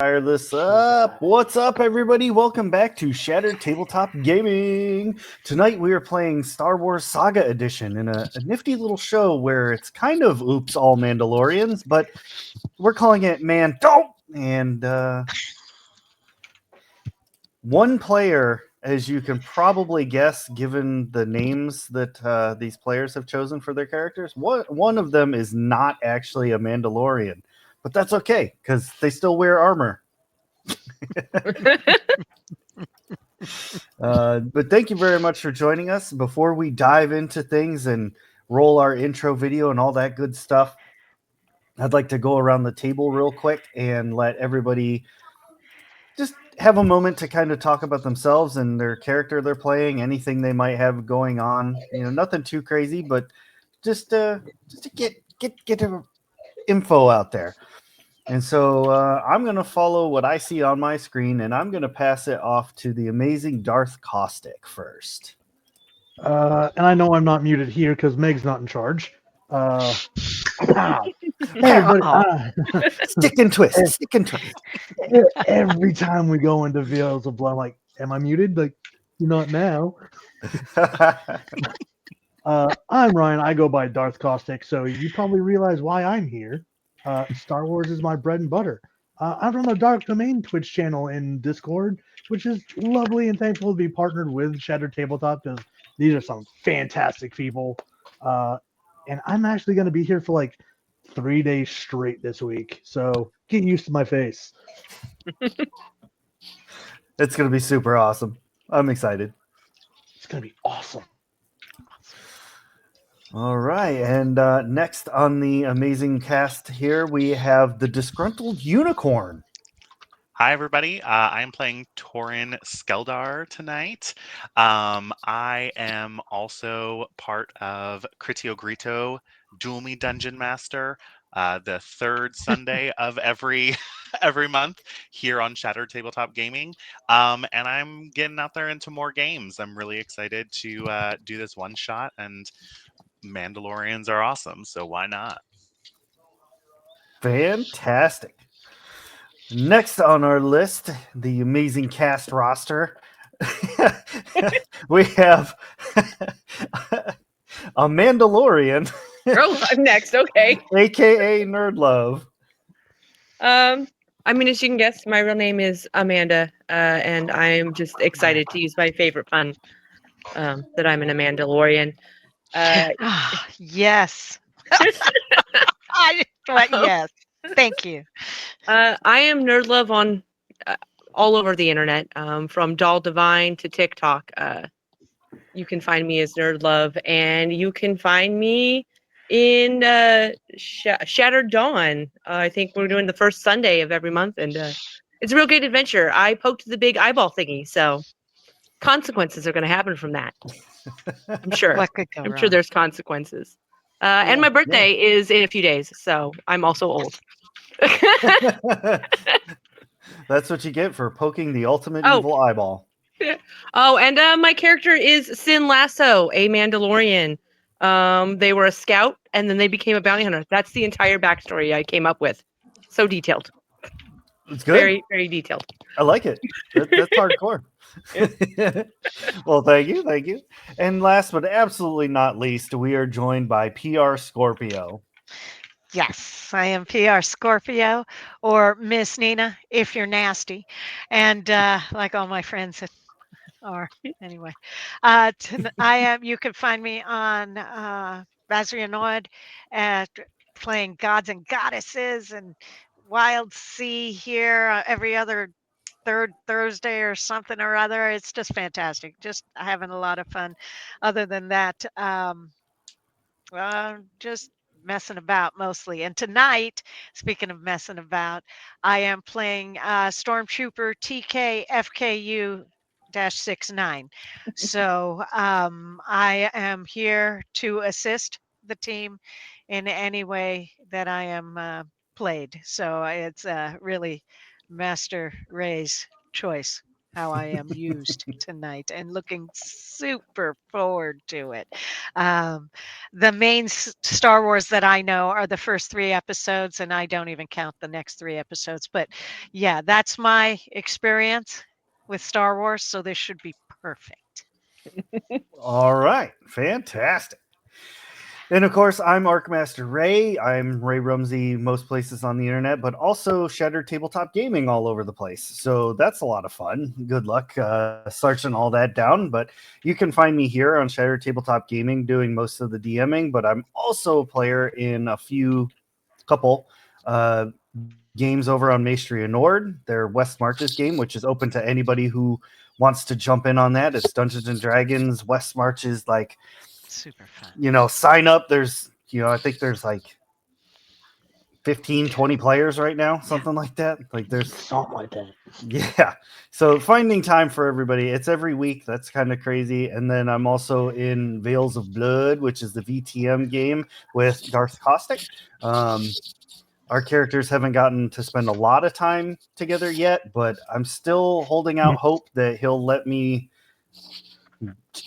fire this up. What's up, everybody? Welcome back to Shattered Tabletop Gaming. Tonight we are playing Star Wars Saga Edition in a nifty little show where it's kind of oops all Mandalorians, but we're calling it Mando. And one player, as you can probably guess, given the names that these players have chosen for their characters, one of them is not actually a Mandalorian. But that's okay, because they still wear armor. But thank you very much for joining us. Before we dive into things and roll our intro video and all that good stuff, I'd like to go around the table real quick and let everybody just have a moment to kind of talk about themselves and their character they're playing, anything they might have going on. You know, nothing too crazy, but just to get info out there. And so I'm going to follow what I see on my screen, and I'm going to pass it off to the amazing Darth Caustic first. And I know I'm not muted here because Meg's not in charge. Hey, everybody. Stick and twist. Stick and twist. Every time we go into Veils of Blood, I'm like, am I muted? Like, you're not now. I'm Ryan. I go by Darth Caustic, so you probably realize why I'm here. Star Wars is my bread and butter. I'm from the Dark Domain Twitch channel in Discord, which is lovely and thankful to be partnered with Shattered Tabletop because these are some fantastic people. And I'm actually going to be here for like 3 days straight this week. So get used to my face. It's going to be super awesome. I'm excited. It's going to be awesome. All right. And next on the amazing cast here, we have the Disgruntled Unicorn. Hi, everybody. I'm playing Torin Skeldar tonight. I am also part of Critio Grito, Duel Me Dungeon Master, the third Sunday of every month here on Shattered Tabletop Gaming. And I'm getting out there into more games. I'm really excited to do this one shot, and Mandalorians are awesome, so why not? Fantastic. Next on our list, the amazing cast roster, we have a Mandalorian. Oh, I'm next. Okay. AKA Nerd Love. I mean, as you can guess, my real name is Amanda, and I'm just excited to use my favorite pun, that I'm an Mandalorian. Yes. Yes. Thank you. I am Nerd Love on all over the internet, from Doll Divine to TikTok. You can find me as Nerd Love, and you can find me in Shattered Dawn. I think we're doing the first Sunday of every month, and it's a real great adventure. I poked the big eyeball thingy, so consequences are going to happen from that. I'm sure. What could go I'm wrong? sure there's consequences. And my birthday is in a few days, so I'm also old. That's what you get for poking the ultimate evil eyeball. Oh, and my character is Sin Lasso, a Mandalorian. They were a scout, and then they became a bounty hunter. That's the entire backstory I came up with. So detailed. It's good. Very, very detailed. I like it. That's hardcore. Well, thank you. And last but absolutely not least, we are joined by PR Scorpio. Yes, I am PR Scorpio, or Miss Nina, if you're nasty. And like all my friends are, anyway. You can find me on Bazrianoid at playing gods and goddesses and Wild Sea here every other third Thursday or something or other. It's just fantastic. Just having a lot of fun. Other than that, just messing about mostly. And tonight, speaking of messing about, I am playing Stormtrooper TK FKU 69. So I am here to assist the team in any way that I am played. So it's really Master Ray's choice. how I am used tonight and looking super forward to it. Um, the main Star Wars that I know are the first 3 episodes, and I don't even count the next 3 episodes. But yeah, that's my experience with Star Wars. So this should be perfect. All right, fantastic. And of course, I'm Arcmaster Ray. I'm Ray Rumsey most places on the internet, but also Shattered Tabletop Gaming all over the place. So that's a lot of fun. Good luck searching all that down. But you can find me here on Shattered Tabletop Gaming doing most of the DMing, but I'm also a player in a couple games over on Maestria Nord. Their West Marches game, which is open to anybody who wants to jump in on that. It's Dungeons and Dragons. West Marches, like, Super fun. sign up. There's, I think there's like 15, 20 players right now, something like that. Like there's Something like that. yeah. So finding time for everybody. It's every week. That's kind of crazy. And then I'm also in Veils of Blood, which is the VTM game with Darth Caustic. Our characters haven't gotten to spend a lot of time together yet, but I'm still holding out hope that he'll let me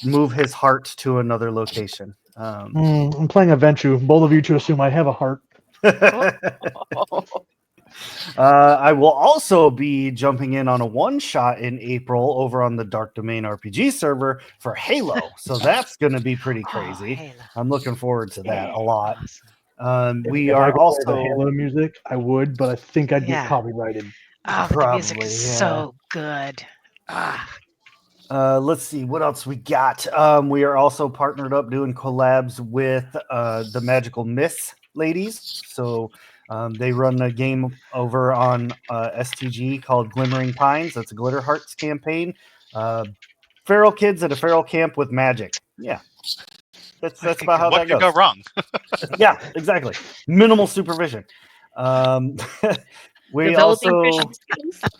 move his heart to another location. I'm playing a Ventrue. Both of you to assume I have a heart. I will also be jumping in on a one-shot in April over on the Dark Domain RPG server for Halo. So that's going to be pretty crazy. Halo. I'm looking forward to that a lot. Awesome. We if are I could play the also Halo music, I would, but I think I'd Yeah. get copyrighted. Oh, but the music Probably, is yeah. so good. Ah, let's see what else we got. We are also partnered up doing collabs with the Magical Miss ladies. So they run a game over on STG called Glimmering Pines. That's a Glitter Hearts campaign. Feral kids at a feral camp with magic. Yeah, that's about how What that could goes. go wrong? Yeah, exactly. Minimal supervision. We Developing also fishing skills.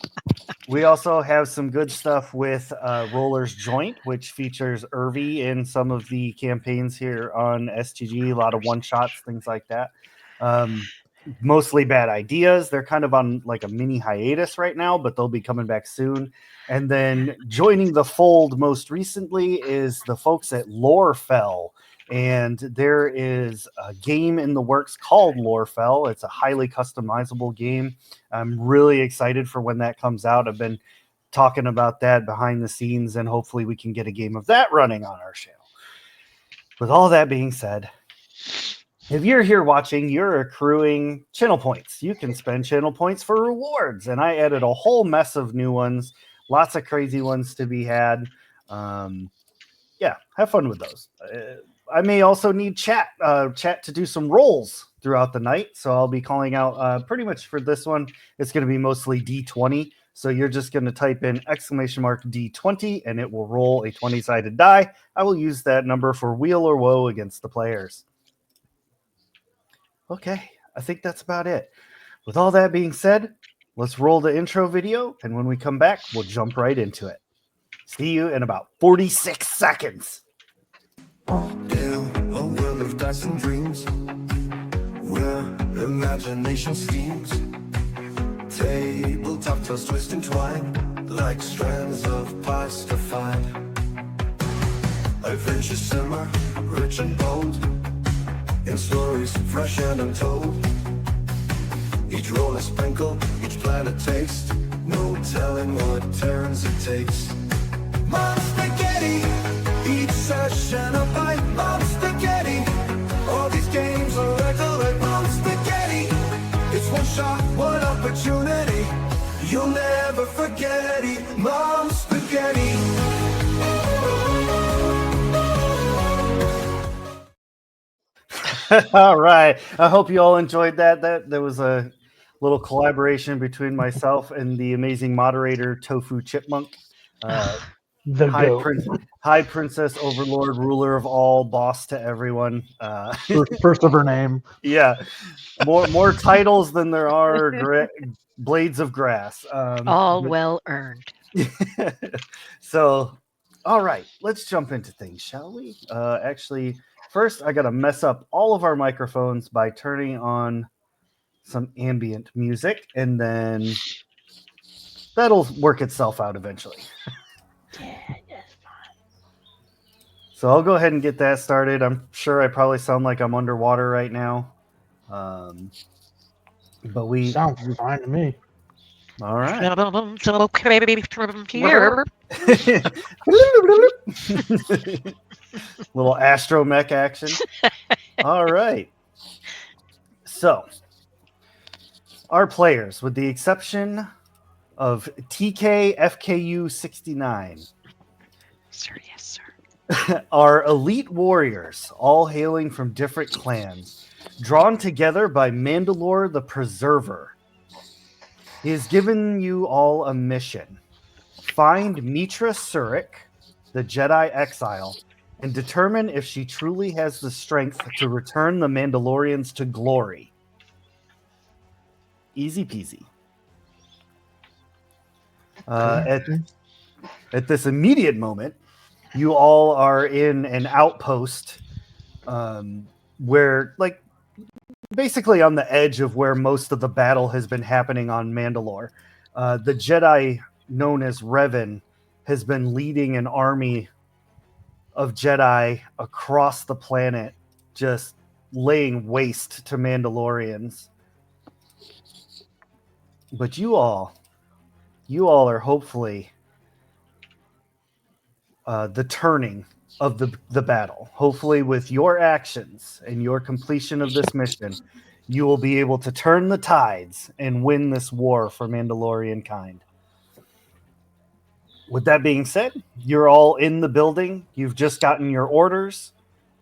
we also have some good stuff with Roller's Joint, which features Irvy in some of the campaigns here on STG. A lot of one shots, things like that. Mostly bad ideas. They're kind of on like a mini hiatus right now, but they'll be coming back soon. And then joining the fold most recently is the folks at Lorefell. And there is a game in the works called Lorefell. It's a highly customizable game. I'm really excited for when that comes out. I've been talking about that behind the scenes, and hopefully we can get a game of that running on our channel. With all that being said, if you're here watching, you're accruing channel points. You can spend channel points for rewards, and I added a whole mess of new ones, lots of crazy ones to be had. Yeah, have fun with those. I may also need chat to do some rolls throughout the night, so I'll be calling out pretty much for this one. It's going to be mostly D20, so you're just going to type in !D20 and it will roll a 20-sided die. I will use that number for weal or woe against the players. Okay, I think that's about it. With all that being said, let's roll the intro video, and when we come back, we'll jump right into it. See you in about 46 seconds. In a world of dice and dreams, where imagination schemes, tabletop tales twist and twine, like strands of past to find. Adventures simmer, rich and bold, in stories fresh and untold. Each roll a sprinkle, each plan a taste, no telling what turns it takes. Mom spaghetti, each session a bite. Mom spaghetti, all these games are like Mom spaghetti. It's one shot, one opportunity, you'll never forget it. Mom spaghetti. All right. I hope you all enjoyed that. There was a little collaboration between myself and the amazing moderator Tofu Chipmunk. The goat. High Princess, Overlord, Ruler of All, Boss to Everyone. First of her name. Yeah, more titles than there are blades of grass. all well earned. So, all right, let's jump into things, shall we? Actually, first, I got to mess up all of our microphones by turning on some ambient music, and then that'll work itself out eventually. Yeah, that's fine. So I'll go ahead and get that started. I'm sure I probably sound like I'm underwater right now. But we Sounds fine to me. all right. Here. Little astromech action. All right. So, our players, with the exception of TK FKU 69, Sir, yes, sir. are elite warriors, all hailing from different clans, drawn together by Mandalore the Preserver. He has given you all a mission. Find Mitra Surik, the Jedi exile, and determine if she truly has the strength to return the Mandalorians to glory. Easy peasy. At this immediate moment, you all are in an outpost where, like, basically on the edge of where most of the battle has been happening on Mandalore. The Jedi known as Revan has been leading an army of Jedi across the planet, just laying waste to Mandalorians. But you all are hopefully the turning of the battle. Hopefully, with your actions and your completion of this mission, you will be able to turn the tides and win this war for Mandalorian kind. With that being said, you're all in the building. You've just gotten your orders.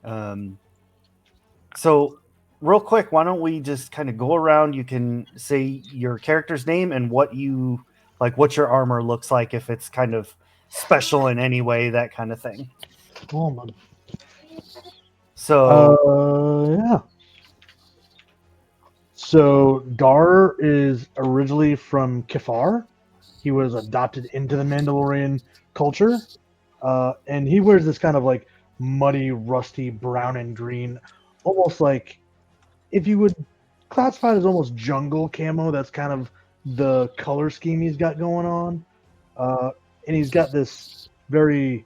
So, real quick, why don't we just kind of go around? You can say your character's name and what you like, what your armor looks like, if it's kind of special in any way, that kind of thing. Oh, my. So, Yeah. So Dar is originally from Kefar. He was adopted into the Mandalorian culture, and he wears this kind of like muddy, rusty brown and green, almost like if you would classify it as almost jungle camo. That's kind of the color scheme he's got going on, and he's got this very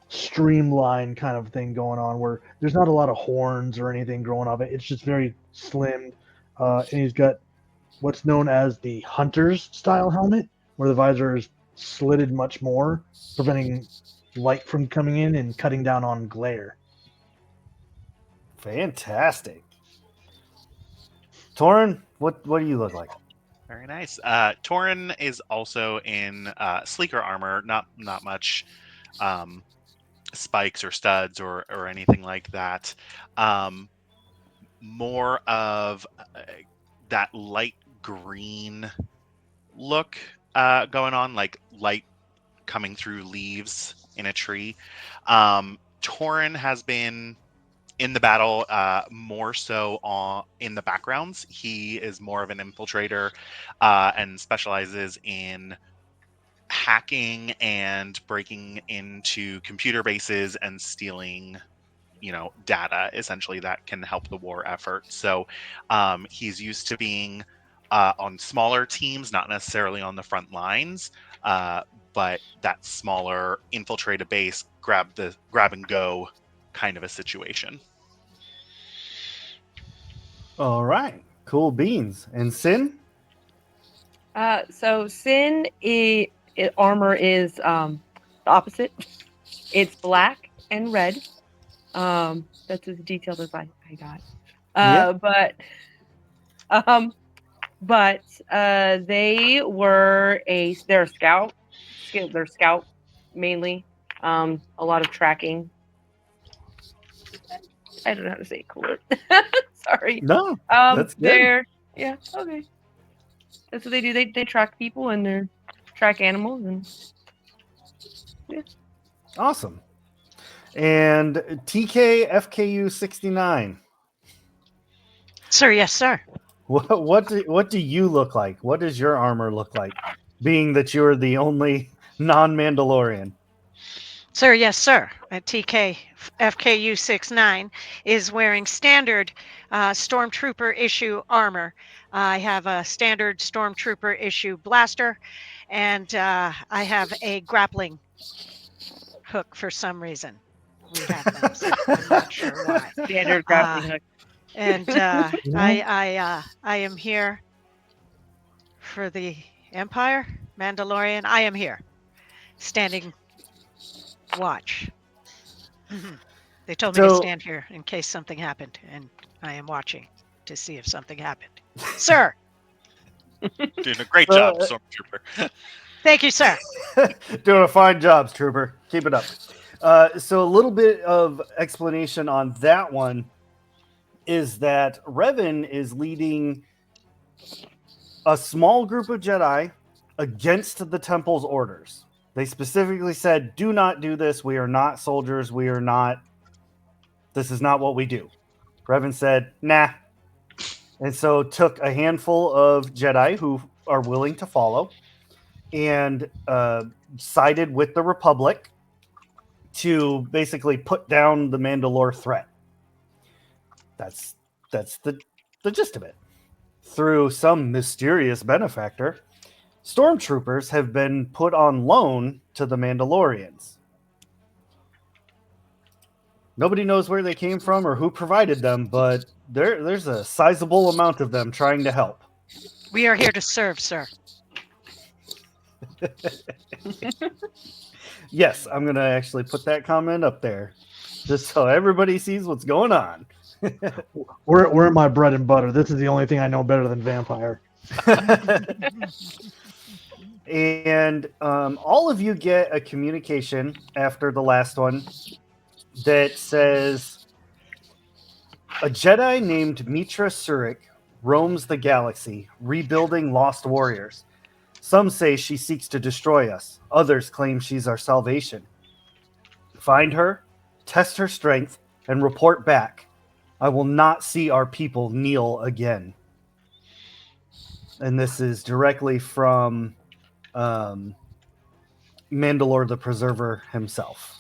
streamlined kind of thing going on where there's not a lot of horns or anything growing off it. It's just very slim, and he's got what's known as the hunter's style helmet, where the visor is slitted much more, preventing light from coming in and cutting down on glare. fantastic. Torin, what do you look like? Very nice. Torin is also in sleeker armor, not much spikes or studs or anything like that. More of that light green look going on, like light coming through leaves in a tree. Torin has been in the battle more so in the backgrounds. He is more of an infiltrator and specializes in hacking and breaking into computer bases and stealing data essentially that can help the war effort. So he's used to being on smaller teams, not necessarily on the front lines, but that smaller infiltrate a base, grab and go kind of a situation. All right, cool beans. And Sin? So Sin armor is the opposite. It's black and red. That's as detailed as I got. Yeah. But they're a scout. They're scout mainly. A lot of tracking. I don't know how to say it cool. Sorry. No, that's good. Yeah, okay. That's what they do. They track people and they track animals and yeah. Awesome. And TK FKU 69. Sir, yes, sir. What do you look like? What does your armor look like? Being that you're the only non-Mandalorian. Sir, yes, sir. TK FKU 69 is wearing standard Stormtrooper issue armor. I have a standard Stormtrooper issue blaster and I have a grappling hook for some reason. We have those. I'm not sure why. Standard grappling hook. And I am here for the Empire, Mandalorian. I am here, standing watch. They told me to So- stand here in case something happened, and I am watching to see if something happened. Sir, Doing a great job, Stormtrooper. thank you, sir. Doing a fine job, Trooper. Keep it up. So a little bit of explanation on that one is that Revan is leading a small group of Jedi against the Temple's orders. They specifically said, do not do this. We are not soldiers. We are not. This is not what we do. Revan said, nah. And so took a handful of Jedi who are willing to follow and sided with the Republic to basically put down the Mandalore threat. That's the gist of it. Through some mysterious benefactor, stormtroopers have been put on loan to the Mandalorians. Nobody knows where they came from or who provided them, but there's a sizable amount of them trying to help. We are here to serve, sir. Yes, I'm going to actually put that comment up there just so everybody sees what's going on. We're my bread and butter. This is the only thing I know better than vampire. And all of you get a communication after the last one that says a Jedi named Mitra Surik roams the galaxy, rebuilding lost warriors. Some say she seeks to destroy us. Others claim she's our salvation. Find her, test her strength, and report back. I will not see our people kneel again. And this is directly from Mandalore the Preserver himself.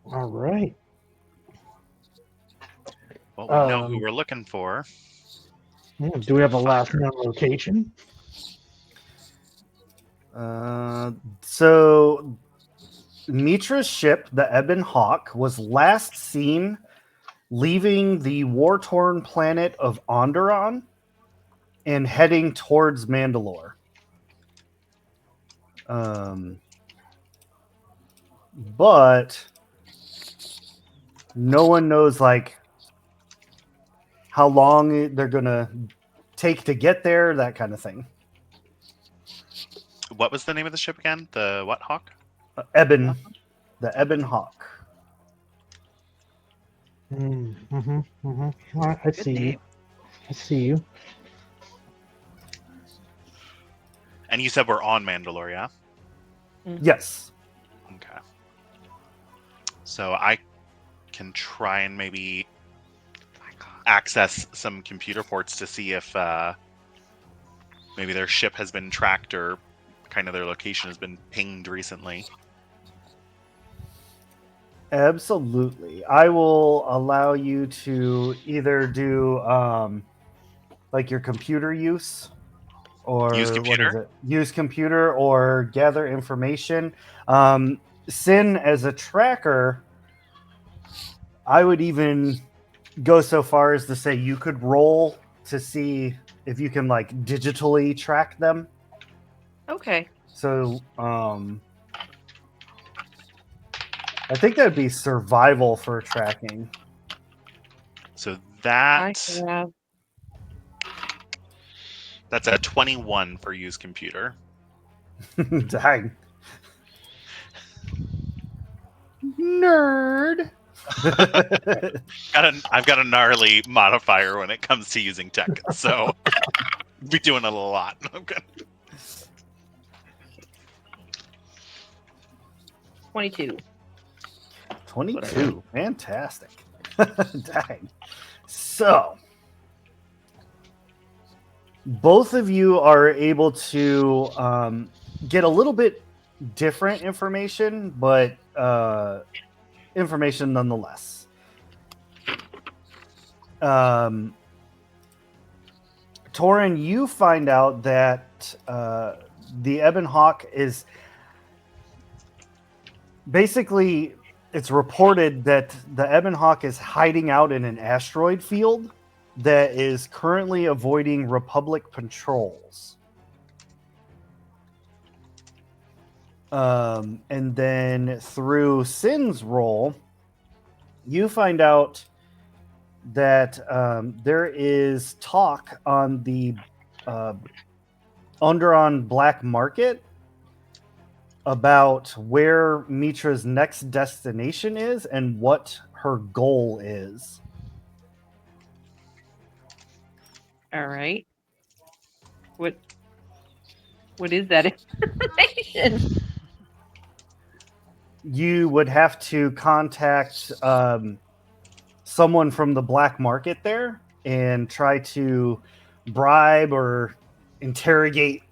All right. Well, we know who we're looking for. Do we have a last known location? So Mitra's ship, the Ebon Hawk, was last seen leaving the war-torn planet of Onderon and heading towards Mandalore. But no one knows like how long they're gonna take to get there, that kind of thing. What was the name of the ship again? The what hawk? The Ebon Hawk. All right, I see name. you. I see you. And you said we're on Mandalore, yeah? Yes. Okay. So I can try and maybe access some computer ports to see if maybe their ship has been tracked or kind of their location has been pinged recently. Absolutely. I will allow you to either do like your computer use or Use computer? what is it? Use computer or gather information. Sin as a tracker, I would even go so far as to say you could roll to see if you can like digitally track them. Okay. So I think that'd be survival for tracking. So I that have. that's a 21 for use computer. Dang. Nerd. I've got a gnarly modifier when it comes to using tech, so be doing it a lot. Okay. 22. 22. Fantastic. Dang. So, both of you are able to get a little bit different information, but information nonetheless. Torin, you find out that the Ebon Hawk is basically, it's reported that the Ebon Hawk is hiding out in an asteroid field that is currently avoiding Republic patrols. And then through Sin's role, you find out that there is talk on the Onderon black market about where Mitra's next destination is and what her goal is. All right. What is that information? You would have to contact someone from the black market there and try to bribe or interrogate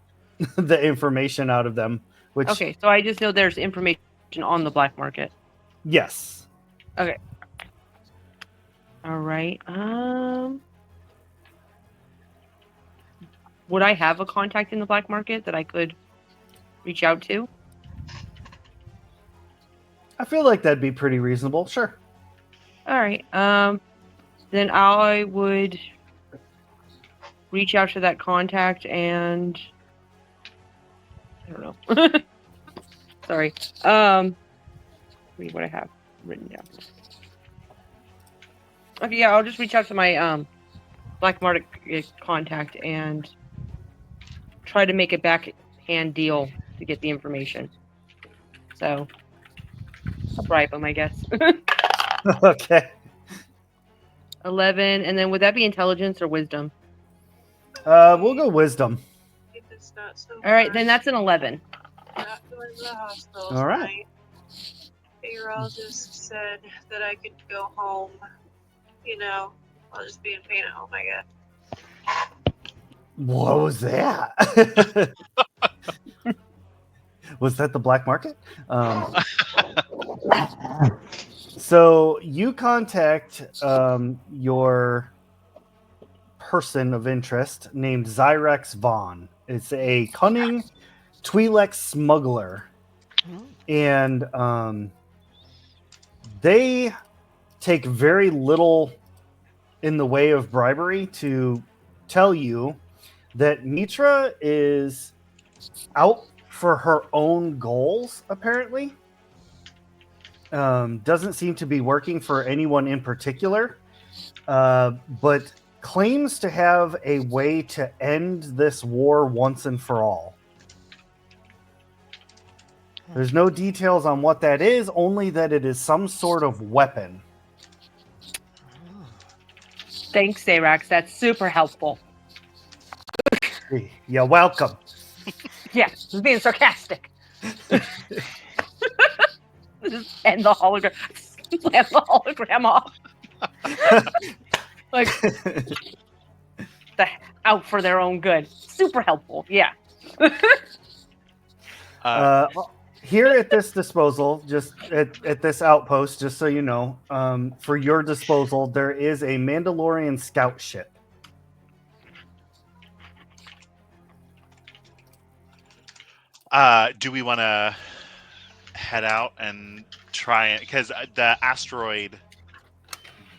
the information out of them. Which, Okay, so I just know there's information on the black market. yes. Okay. All right. Would I have a contact in the black market that I could reach out to? I feel like that'd be pretty reasonable. Sure. All right. Then I would reach out to that contact and I don't know. Sorry. Read what I have written down. Okay, yeah, I'll just reach out to my black market contact and try to make a backhand deal to get the information. So I'll bribe him, I guess. Okay. 11, and then would that be intelligence or wisdom? We'll go wisdom. If it's not so All right, then hard, that's an 11. not going to the hospital All right. tonight. Meteorologist said that I could go home. You know, I'll just be in pain at home, I guess. What was that? Was that the black market? So you contact your person of interest named Zyrex Vaughn. It's a cunning Twi'lek smuggler. And they take very little in the way of bribery to tell you that Mitra is out for her own goals, apparently. Doesn't seem to be working for anyone in particular, but claims to have a way to end this war once and for all. There's no details on what that is, only that it is some sort of weapon. Thanks, Sayrax. That's super helpful. You're welcome. Yeah, just being sarcastic. Just end the hologram. Slam the hologram off. Like, out for their own good. Super helpful. Yeah. Here at this disposal, just at this outpost, just so you know, for your disposal, there is a Mandalorian scout ship. Do we want to head out and try it? Because the asteroid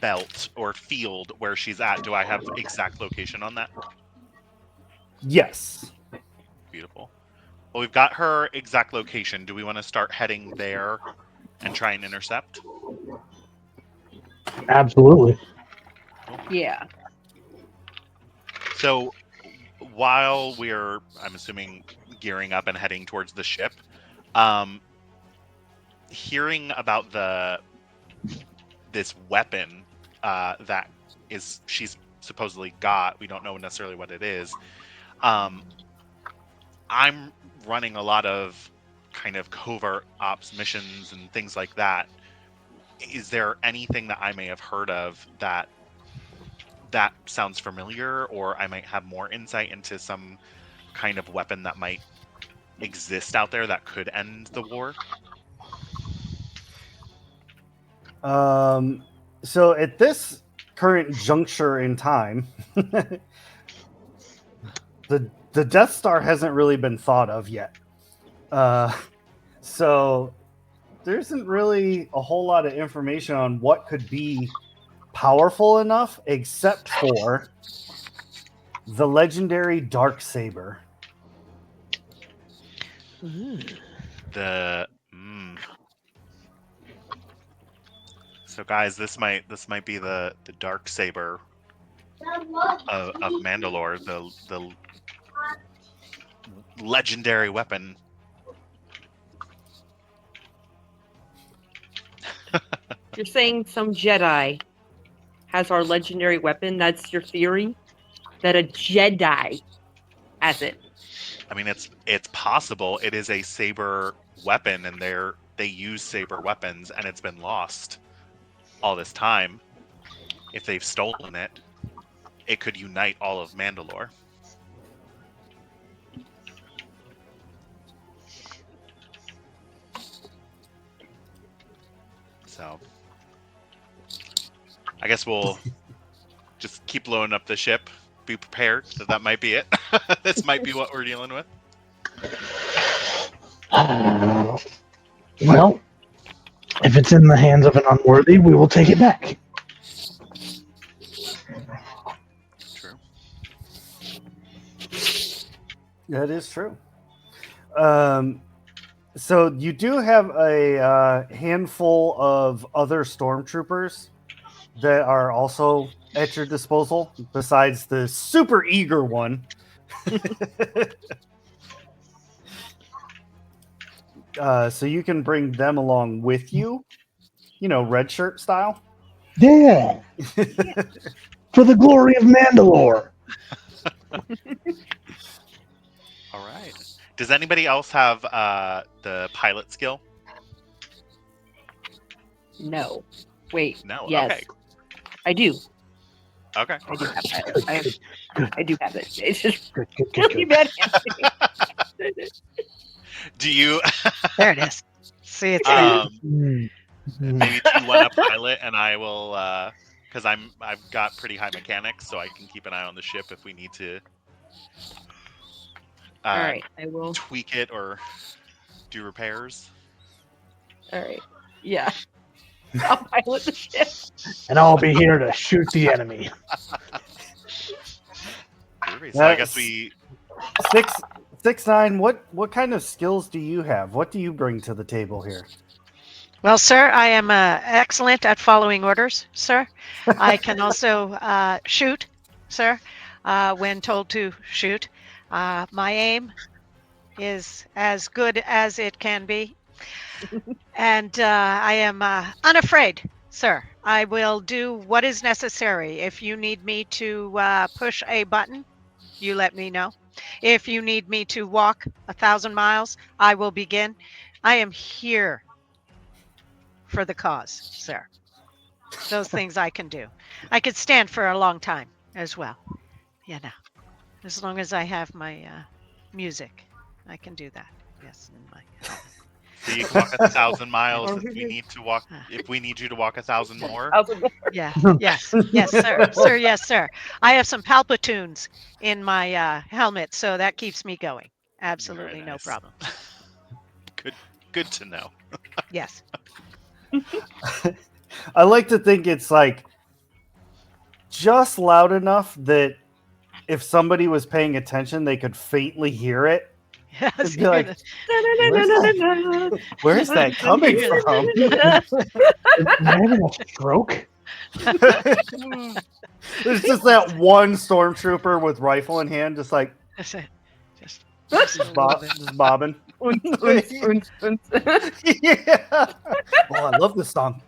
belt or field where she's at, do I have exact location on that? Yes. Beautiful. Well, we've got her exact location. Do we want to start heading there and try and intercept? Absolutely. Yeah. So while we're, I'm assuming, gearing up and heading towards the ship, hearing about this weapon that she's supposedly got, we don't know necessarily what it is. I'm running a lot of kind of covert ops missions and things like that. Is there anything that I may have heard of that sounds familiar, or I might have more insight into some kind of weapon that might exist out there that could end the war? So at this current juncture in time, the Death Star hasn't really been thought of yet. So there isn't really a whole lot of information on what could be powerful enough, except for the legendary Darksaber. The So guys, this might be the dark saber of Mandalore, the legendary weapon. You're saying some Jedi has our legendary weapon? That's your theory? That a Jedi has it? I mean, it's possible. It is a saber weapon, and they use saber weapons, and it's been lost all this time. If they've stolen it, it could unite all of Mandalore. So, I guess we'll just keep blowing up the ship. Be prepared that might be it. This might be what we're dealing with. Well, if it's in the hands of an unworthy, we will take it back. True. That is true. So you do have a handful of other stormtroopers that are also at your disposal, besides the super eager one. So you can bring them along with you, red shirt style. Yeah, for the glory of Mandalore. All right. Does anybody else have the pilot skill? No. Wait. No. Yes. Okay. I do. Okay. I do have that. I do have it. It's just Good. really bad. Do you There it is. See, it's there. maybe do you want a pilot, and I will because I've got pretty high mechanics, so I can keep an eye on the ship if we need to. All right. I will. Tweak it or do repairs. All right. Yeah. I'll pilot the ship. And I'll be here to shoot the enemy. So I guess we 6'9", what kind of skills do you have? What do you bring to the table here? Well, sir, I am excellent at following orders, sir. I can also shoot, sir, when told to shoot. My aim is as good as it can be. And I am unafraid, sir. I will do what is necessary. If you need me to push a button, you let me know. If you need me to walk 1,000 miles, I will begin. I am here for the cause, sir. Those things I can do. I could stand for a long time as well. As long as I have my music, I can do that. Yes, in my So you can walk 1,000 miles if we need to walk. If we need you to walk 1,000 more. Yeah. Yes, sir. Sir, yes, sir. I have some palpitoons in my helmet, so that keeps me going. Absolutely no nice. problem. Good to know. Yes. I like to think it's like just loud enough that if somebody was paying attention, they could faintly hear it. Yes. Be like, where's that coming from? Am I having a stroke? There's just that one stormtrooper with rifle in hand, just like That's it. Just just bobbing. Yeah. Oh, I love this song.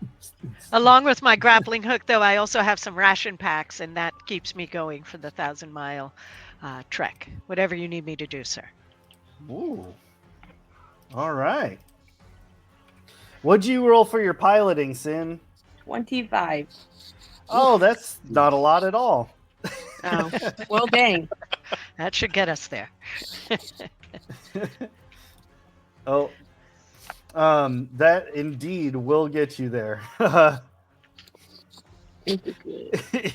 Along with my grappling hook, though, I also have some ration packs, and that keeps me going for the 1,000-mile trek. Whatever you need me to do, sir. Ooh. All right. What'd you roll for your piloting, Sin? 25. Oh, that's not a lot at all. Oh, well, dang. That should get us there. Oh, that indeed will get you there.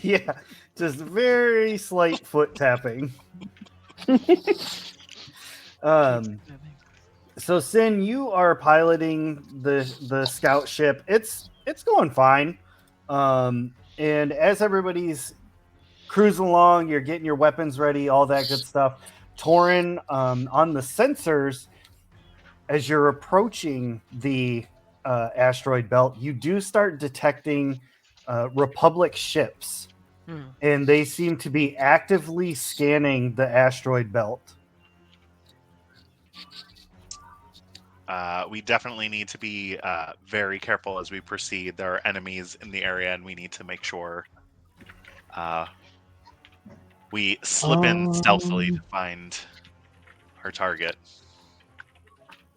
Yeah, just very slight foot tapping. So Sin, you are piloting the scout ship. It's going fine. And as everybody's cruising along, you're getting your weapons ready, all that good stuff. Torin, on the sensors, as you're approaching the asteroid belt, you do start detecting Republic ships, and they seem to be actively scanning the asteroid belt. We definitely need to be very careful as we proceed. There are enemies in the area, and we need to make sure we slip in stealthily to find our target.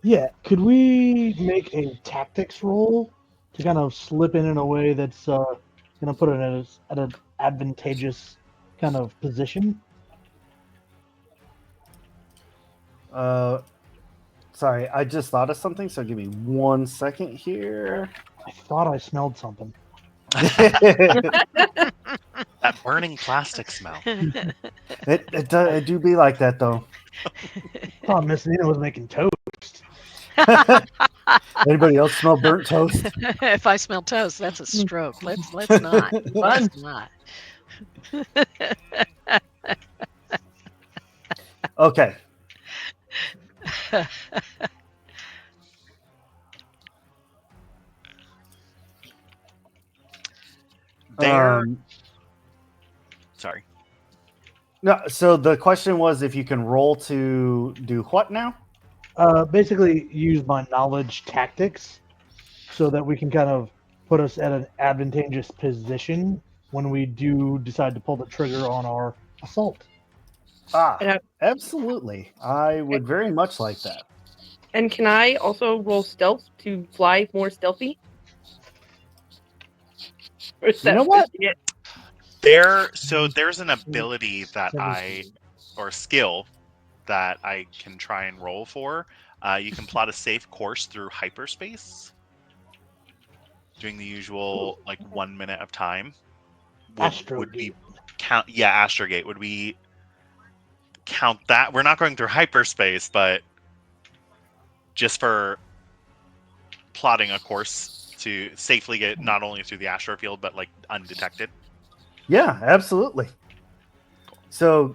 Yeah, could we make a tactics roll to kind of slip in a way that's going to put it at an advantageous kind of position? Sorry, I just thought of something, so give me 1 second here. I thought I smelled something. That burning plastic smell. It do be like that, though. I thought Miss Nina was making toast. Anybody else smell burnt toast? If I smell toast, that's a stroke. Let's not. Let's not. Okay. Sorry. No, so the question was if you can roll to do what now? Basically, use my knowledge tactics so that we can kind of put us at an advantageous position when we do decide to pull the trigger on our assault. Absolutely. I would very much like that. And can I also roll stealth to fly more stealthy? Or is You know that what? pushing it? There's an ability that or skill that I can try and roll for. You can plot a safe course through hyperspace, doing the usual 1 minute of time. Would we count? Yeah, Astrogate. Would we count that? We're not going through hyperspace, but just for plotting a course to safely get not only through the asteroid field but undetected. Yeah, absolutely. So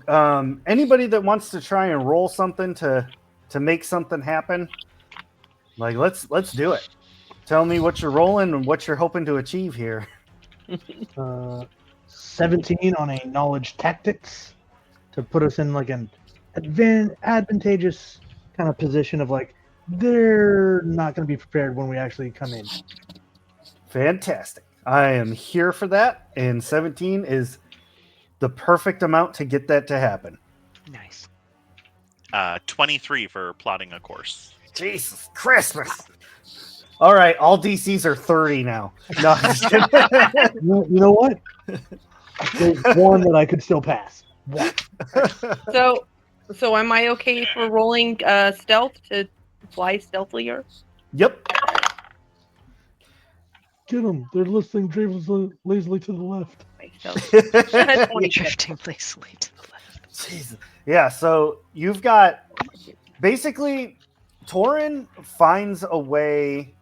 anybody that wants to try and roll something to make something happen, let's do it. Tell me what you're rolling and what you're hoping to achieve here. 17 on a knowledge tactics to put us in an advantageous kind of position of they're not going to be prepared when we actually come in. Fantastic. I am here for that, and 17 is the perfect amount to get that to happen. Nice. 23 for plotting a course. Jesus Christmas. All right, all DCs are 30 now. No, I'm just kidding. You know what? There's one that I could still pass. One. So am I okay for rolling stealth to fly stealthier? Yep. Get them. They're listening lazily to the left. You're drifting lazily to the left. Jesus. Yeah, so you've got basically Torin finds a way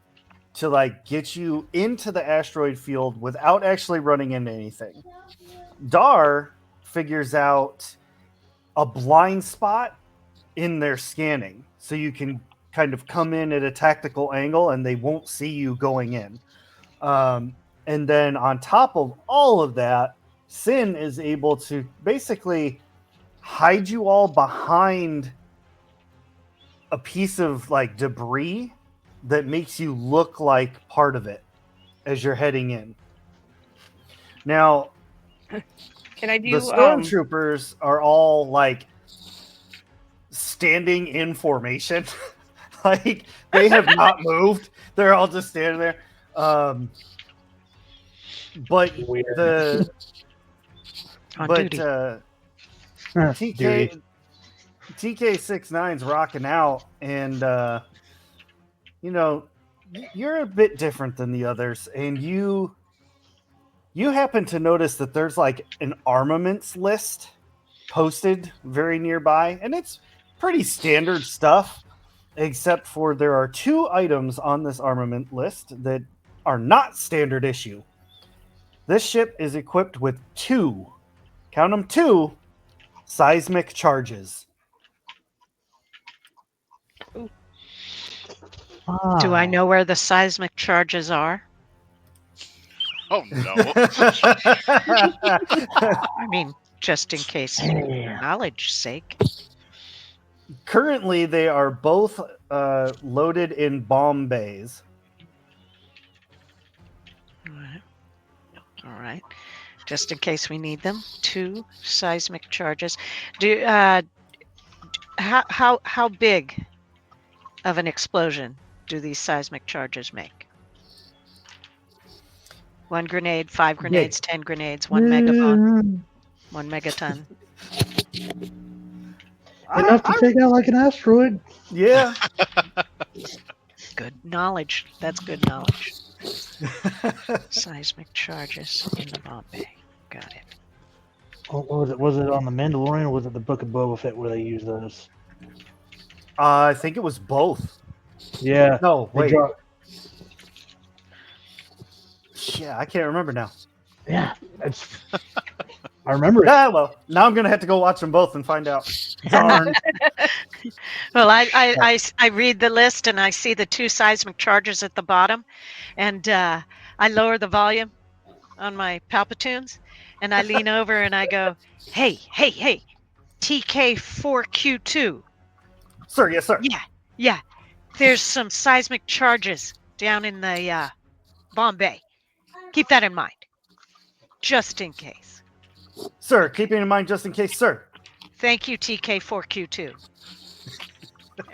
to get you into the asteroid field without actually running into anything. Dar figures out a blind spot in their scanning, so you can kind of come in at a tactical angle and they won't see you going in. And then on top of all of that, Sin is able to basically hide you all behind a piece of debris that makes you look like part of it as you're heading in. Now, can I do the stormtroopers are all standing in formation. They have not moved. They're all just standing there. But On duty. TK69's rocking out, and you're a bit different than the others, and you happen to notice that there's an armaments list posted very nearby, and it's pretty standard stuff, except for there are 2 items on this armament list that are not standard issue. This ship is equipped with 2, count them 2, seismic charges. Do I know where the seismic charges are? Oh no. I mean, just in case, Damn. knowledge sake. Currently, they are both loaded in bomb bays. All right. Just in case we need them. 2 seismic charges. How big of an explosion do these seismic charges make? 1 grenade, 5 grenades, 10 grenades, 1 megabomb, 1 megaton. Enough to take out like an asteroid. Yeah. Good knowledge. That's good knowledge. Seismic charges in the bomb bay. Got it. What was it? Was it on the Mandalorian or was it the Book of Boba Fett where they use those? I think it was both. Yeah. No, They wait. drop- Yeah, I can't remember now. Yeah. I remember it. Yeah, well, now I'm gonna have to go watch them both and find out. Darn. Well, I read the list and I see the 2 seismic charges at the bottom, and I lower the volume on my Palpatoons, and I lean over and I go, "Hey, TK4Q2. Sir, yes, sir. Yeah. There's some seismic charges down in the bomb bay. Keep that in mind, just in case." Sir, keeping in mind just in case, sir. Thank you, TK4Q2.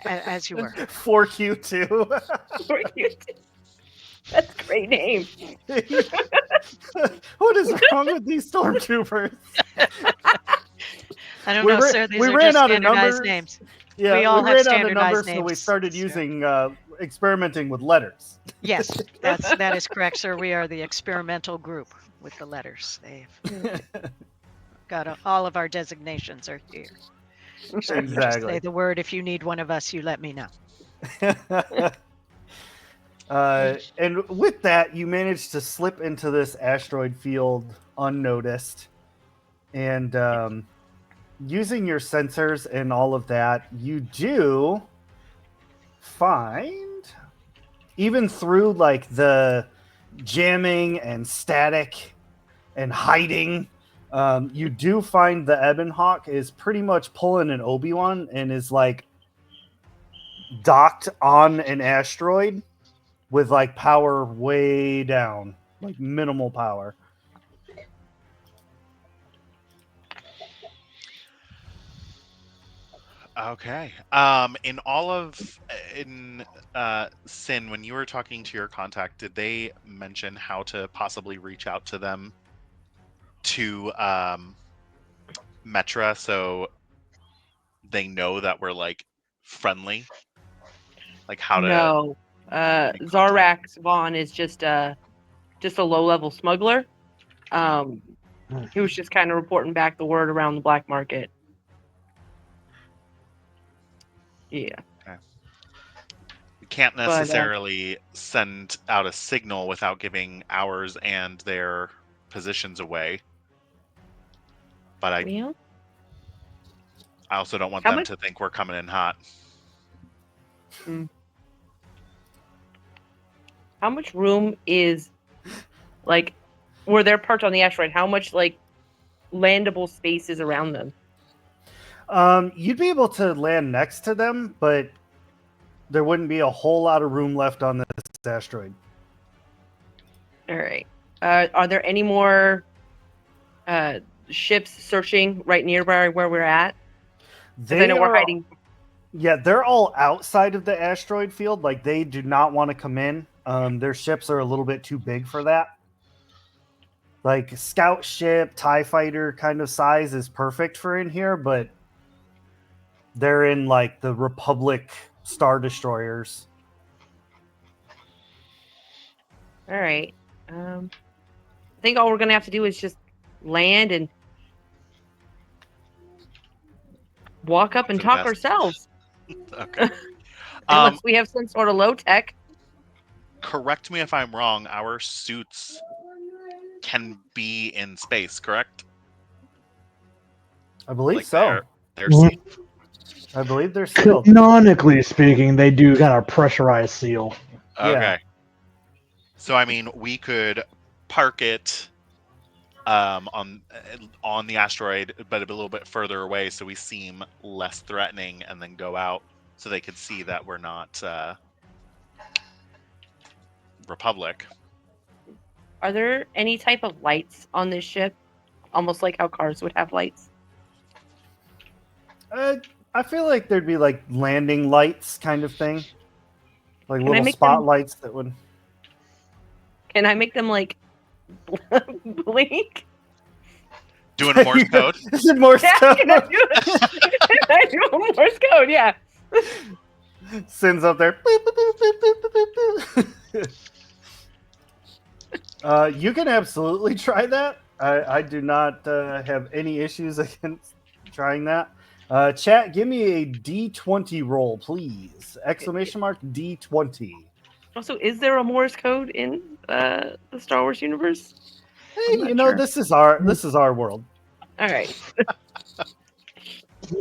As you were. 4Q2. That's a great name. What is wrong with these stormtroopers? I don't We know, ran- sir. These we are ran just out of standardized numbers. names. Yeah, We all have ran out of standardized numbers, so we names, started sir. using experimenting with letters. Yes, that is correct, sir. We are the experimental group with the letters. They've got all of our designations are here. Just say Exactly. the word. If you need one of us, you let me know. And with that, you managed to slip into this asteroid field unnoticed. And using your sensors and all of that, you do find, even through like the jamming and static and hiding, you do find the Ebon Hawk is pretty much pulling an Obi-Wan and is like docked on an asteroid with like power way down, like minimal power. Okay. In Sin, when you were talking to your contact, did they mention how to possibly reach out to them to Metra so they know that we're like friendly? Like how to No. Zarax Vaughn is just a low-level smuggler. He was just kind of reporting back the word around the black market. Yeah. we can't necessarily send out a signal without giving ours and their positions away. But I Yeah. also don't want How them much- to think we're coming in hot. How much room is, like, where they're parked on the asteroid? How much, like, landable space is around them? You'd be able to land next to them, but there wouldn't be a whole lot of room left on this asteroid. All right. Are there any more ships searching right nearby where we're at? 'Cause I know we're hiding. Yeah, they're all outside of the asteroid field. Like, they do not want to come in. Their ships are a little bit too big for that. Like, scout ship, TIE fighter kind of size is perfect for in here, but they're in, like, the Republic Star Destroyers. All right. I think all we're gonna have to do is just land and walk up and For the talk best. ourselves. Okay. Unless we have some sort of low tech. Correct me if I'm wrong. Our suits can be in space, correct? I believe Like so. they're Mhm. sealed. I believe they're sealed. Canonically speaking, they do kind of pressurized seal. Yeah. Okay. So I mean, we could park it on the asteroid, but a little bit further away, so we seem less threatening, and then go out so they could see that we're not Republic. Are there any type of lights on this ship? Almost like how cars would have lights. I feel like there'd be like landing lights kind of thing. Like Can I little make them- spotlights that would. Can I make them like blink? Doing a Morse code. Is it Morse Yeah, code? can I do it? Can I do a Morse code? Yeah. Sends up there. Boop, boop, boop, boop, boop, boop, boop. You can absolutely try that. I do not have any issues against trying that. Chat, give me a D20 roll, please. Exclamation mark D20. Also, is there a Morse code in the Star Wars universe? Hey, I'm not you know sure. this is our world. All right.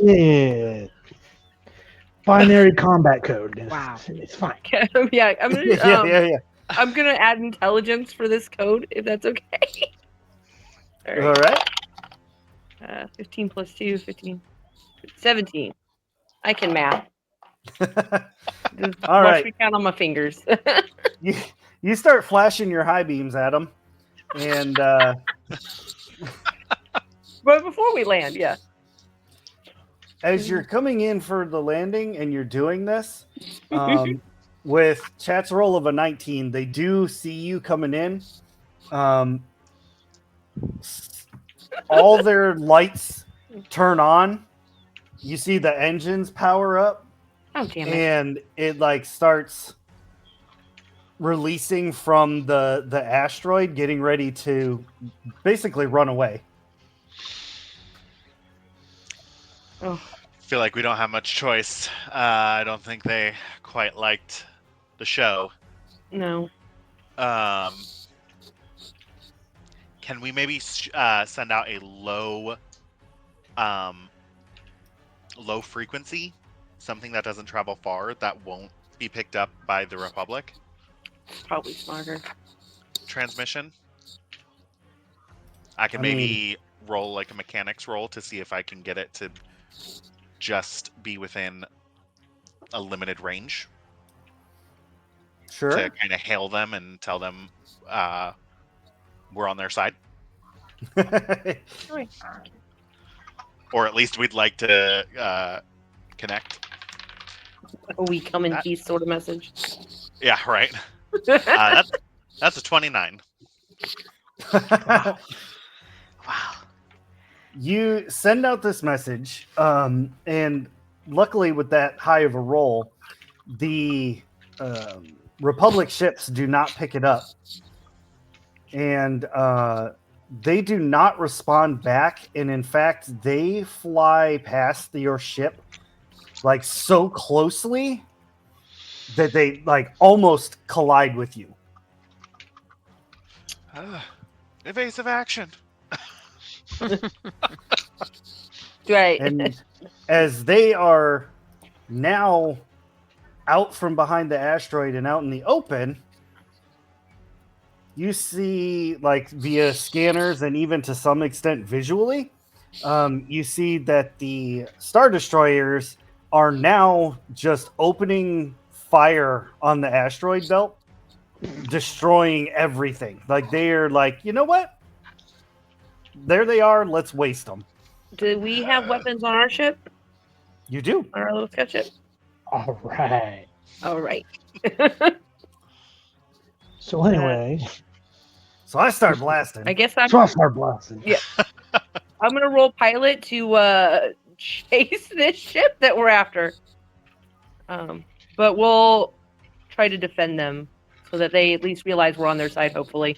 Yeah. Binary combat code. Wow. It's fine. Yeah, I'm gonna yeah. I'm gonna add intelligence for this code if that's okay. All All right. right. 15 plus 2, 15. 17. I can math. Just All watch right. me count on my fingers. You start flashing your high beams at them, and But before we land, yeah. as you're coming in for the landing and you're doing this, with chat's roll of a 19, they do see you coming in. All their lights turn on. You see the engines power up, Oh damn it. and it like starts releasing from the asteroid, getting ready to basically run away. Oh, Feel like we don't have much choice. I don't think they quite liked the show. no. Can we maybe send out a low frequency, something that doesn't travel far, that won't be picked up by the Republic? Probably smarter. Transmission. I can I mean- maybe roll like a mechanics roll to see if I can get it to just be within a limited range Sure. to kind of hail them and tell them we're on their side, or at least we'd like to connect. A we come in peace sort of message. Yeah, right. That's a 29. Wow. You send out this message, and luckily with that high of a roll, the Republic ships do not pick it up. And they do not respond back. And in fact, they fly past your ship like so closely that they like almost collide with you. Evasive action. Right. And as they are now out from behind the asteroid and out in the open, you see, like via scanners and even to some extent visually, you see that the Star Destroyers are now just opening fire on the asteroid belt, destroying everything. Like they are like, you know what? There they are. Let's waste them. Do we have weapons on our ship? You do. On our little scout ship? All right. All right. So anyway, So I start blasting. I guess I'm so I start blasting. Yeah. I'm gonna roll pilot to chase this ship that we're after. But we'll try to defend them so that they at least realize we're on their side, hopefully.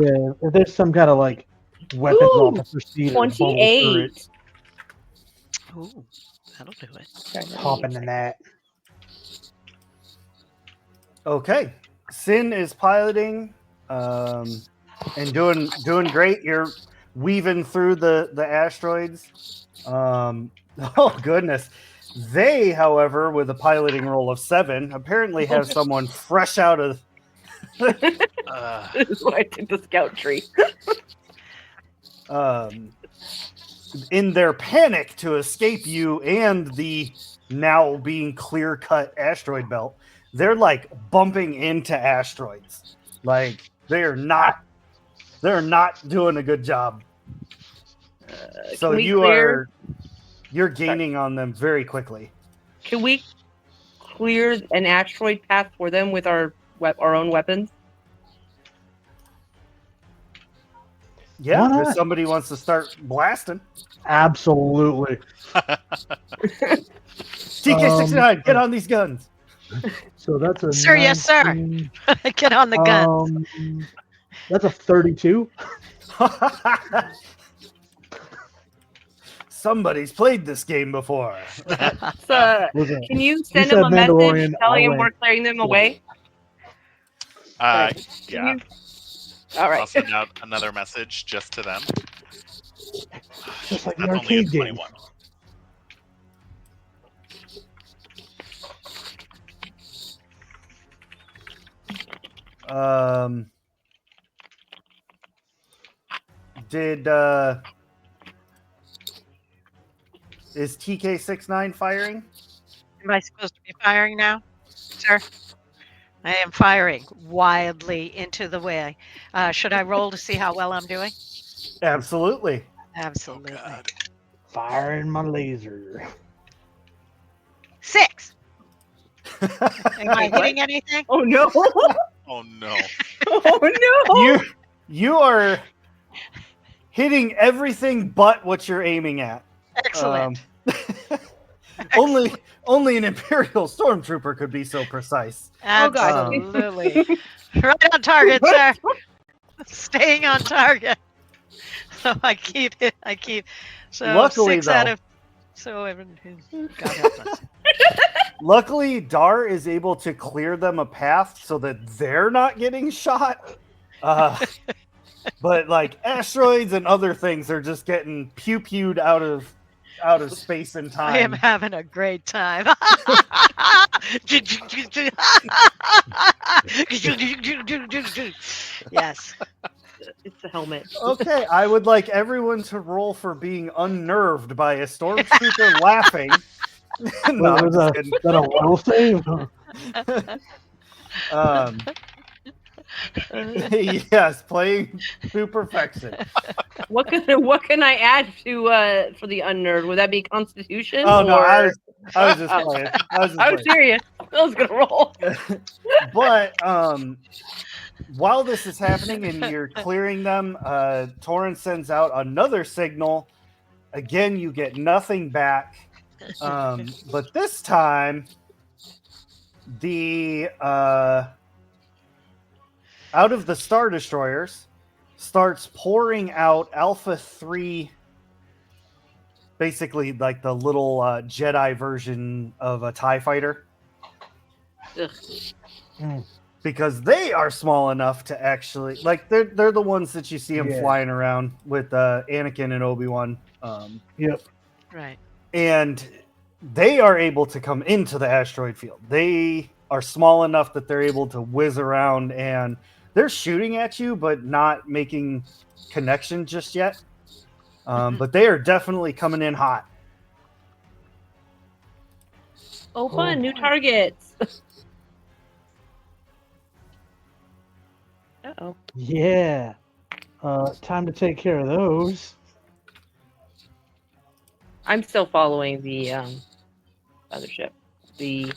Yeah, if there's some kind of like weapons Ooh, officer seat or bubble turret. 28. Ooh, that'll do it. Sorry, let me- Hop in the net. Okay, Sin is piloting, and doing great. You're weaving through the asteroids. Oh goodness. They, however, with a piloting roll of 7, apparently have someone fresh out of This is why I took the scout tree. in their panic to escape you and the now being clear-cut asteroid belt. They're like bumping into asteroids. Like they're not doing a good job. So can we you're gaining on them very quickly. Can we clear an asteroid path for them with our own weapons? Yeah, Why if not? somebody wants to start blasting. Absolutely. TK69, get on these guns. So that's a Sir, yes, sir. 19, Get on the guns. That's a 32. Somebody's played this game before. So, Was it? can you said send him a message Mandalorian, telling I him went we're clearing them away? Can Yeah. you- All I'll right. send out another message just to them. Just like the That's only a arcade game. 21. Did is TK69 firing? Am I supposed to be firing now, sir? I am firing wildly into the way. Should I roll to see how well I'm doing? Absolutely. Absolutely. Oh, God. Firing my laser. 6. Am I What? hitting anything? Oh no! Oh no. Oh no! You are hitting everything but what you're aiming at. Excellent. Only an Imperial stormtrooper could be so precise. Oh, God. Absolutely. Right on target, sir. Staying on target. So I keep. So Luckily, 6 out though. of. So God help us. Luckily, Dar is able to clear them a path so that they're not getting shot. But like asteroids and other things are just getting pew-pewed out of space and time. I am having a great time. Yes. It's the helmet. Okay, I would like everyone to roll for being unnerved by a stormtrooper laughing. No, I'm Was just that a will save? kidding. Yes, playing to perfection. What can I add to for the unnerd? Would that be Constitution? Oh no, I or- was just playing. I was just I was playing. serious. I was gonna roll. But while this is happening and you're clearing them, Torrent sends out another signal. Again, you get nothing back. But this time, the out of the Star Destroyers starts pouring out Alpha 3, basically like the little Jedi version of a TIE fighter. Ugh. Because they are small enough to actually, like, they're the ones that you see them Yeah. flying around with Anakin and Obi-Wan. Yep. Right. And they are able to come into the asteroid field. They are small enough that they're able to whiz around, and they're shooting at you, but not making connection just yet. But they are definitely coming in hot. Oh, fun! Oh, New boy. targets. Uh-oh. Yeah. Time to take care of those. I'm still following the other ship, the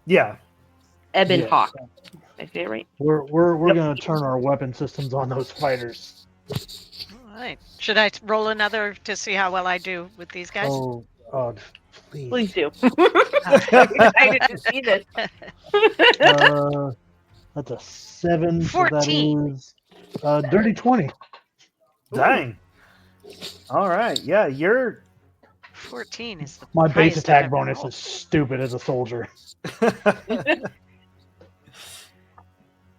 Yeah. Ebon Yes. Hawk. I say it right? We're Yep. gonna turn our weapon systems on those fighters. All right. Should I roll another to see how well I do with these guys? Oh God, please. Please do. I'm excited to see this. That's a 7. So 14. that is dirty 20. Dang. All right. Yeah, you're 14 is the My base highest I've attack ever bonus rolled. is stupid as a soldier.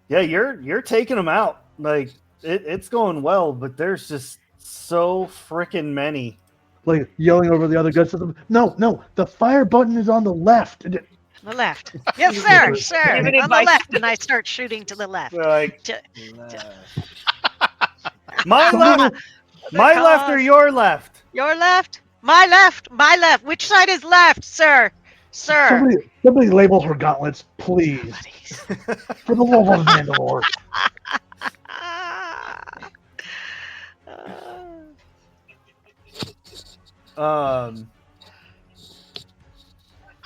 Yeah, you're taking them out. Like it's going well, but there's just so freaking many. Like yelling over the other gun system. No, the fire button is on the left. On the left. Yes, sir, sir. Giving On the advice. left, and I start shooting to the left. They're like, J- my left, my left or Because- your left? Your left? My left. My left. Which side is left, sir? Sir. Somebody label her gauntlets, please. Buddies. For the love of Mandalore.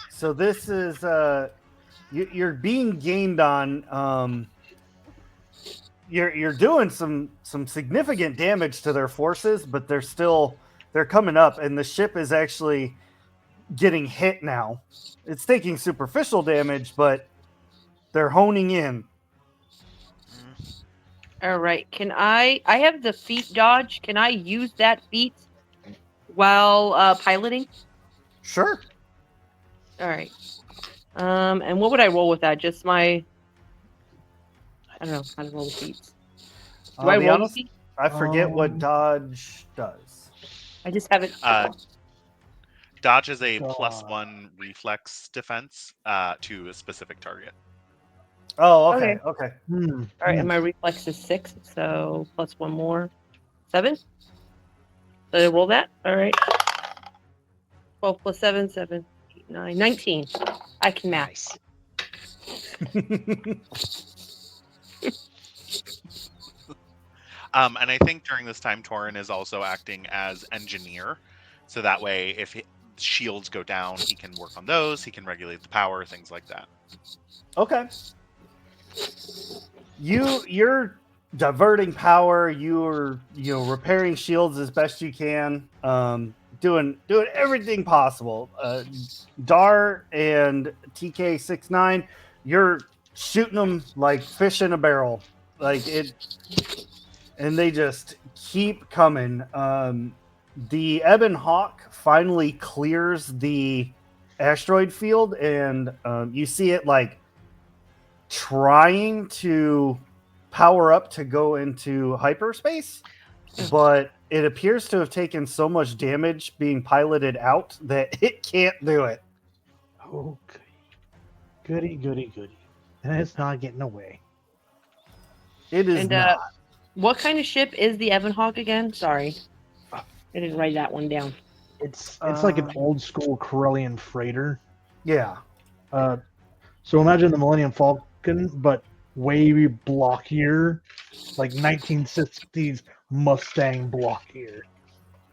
So this is you're being gained on. You're doing some significant damage to their forces, but they're coming up, and the ship is actually getting hit now. It's taking superficial damage, but they're honing in. All right. Can I have the feet dodge. Can I use that feat while piloting? Sure. All right. And what would I roll with that? Just my I don't know how to roll the feats. Do I'll I be roll honest, the feats? I forget what dodge does. I just have it. Dodge is a God. +1 reflex defense to a specific target. Oh, okay. Okay. Hmm. All right, and my reflex is 6, so plus 1 more. 7? So I roll that? All right. 12 plus 7, 7, 8, 9, 19. I can math. Nice. And I think during this time, Torin is also acting as engineer. So that way, if shields go down, he can work on those. He can regulate the power, things like that. Okay. You're diverting power. You're repairing shields as best you can. Doing everything possible. Dar and TK69, you're shooting them like fish in a barrel. Like it. And they just keep coming. The Ebon Hawk finally clears the asteroid field, and you see it like trying to power up to go into hyperspace, but it appears to have taken so much damage being piloted out that it can't do it. Okay. Goody. And it's not getting away. It is And not. what kind of ship is the Ebon Hawk again? Sorry. I didn't write that one down. It's like an old school Corellian freighter. Yeah. So imagine the Millennium Falcon, but way blockier, like 1960s Mustang blockier.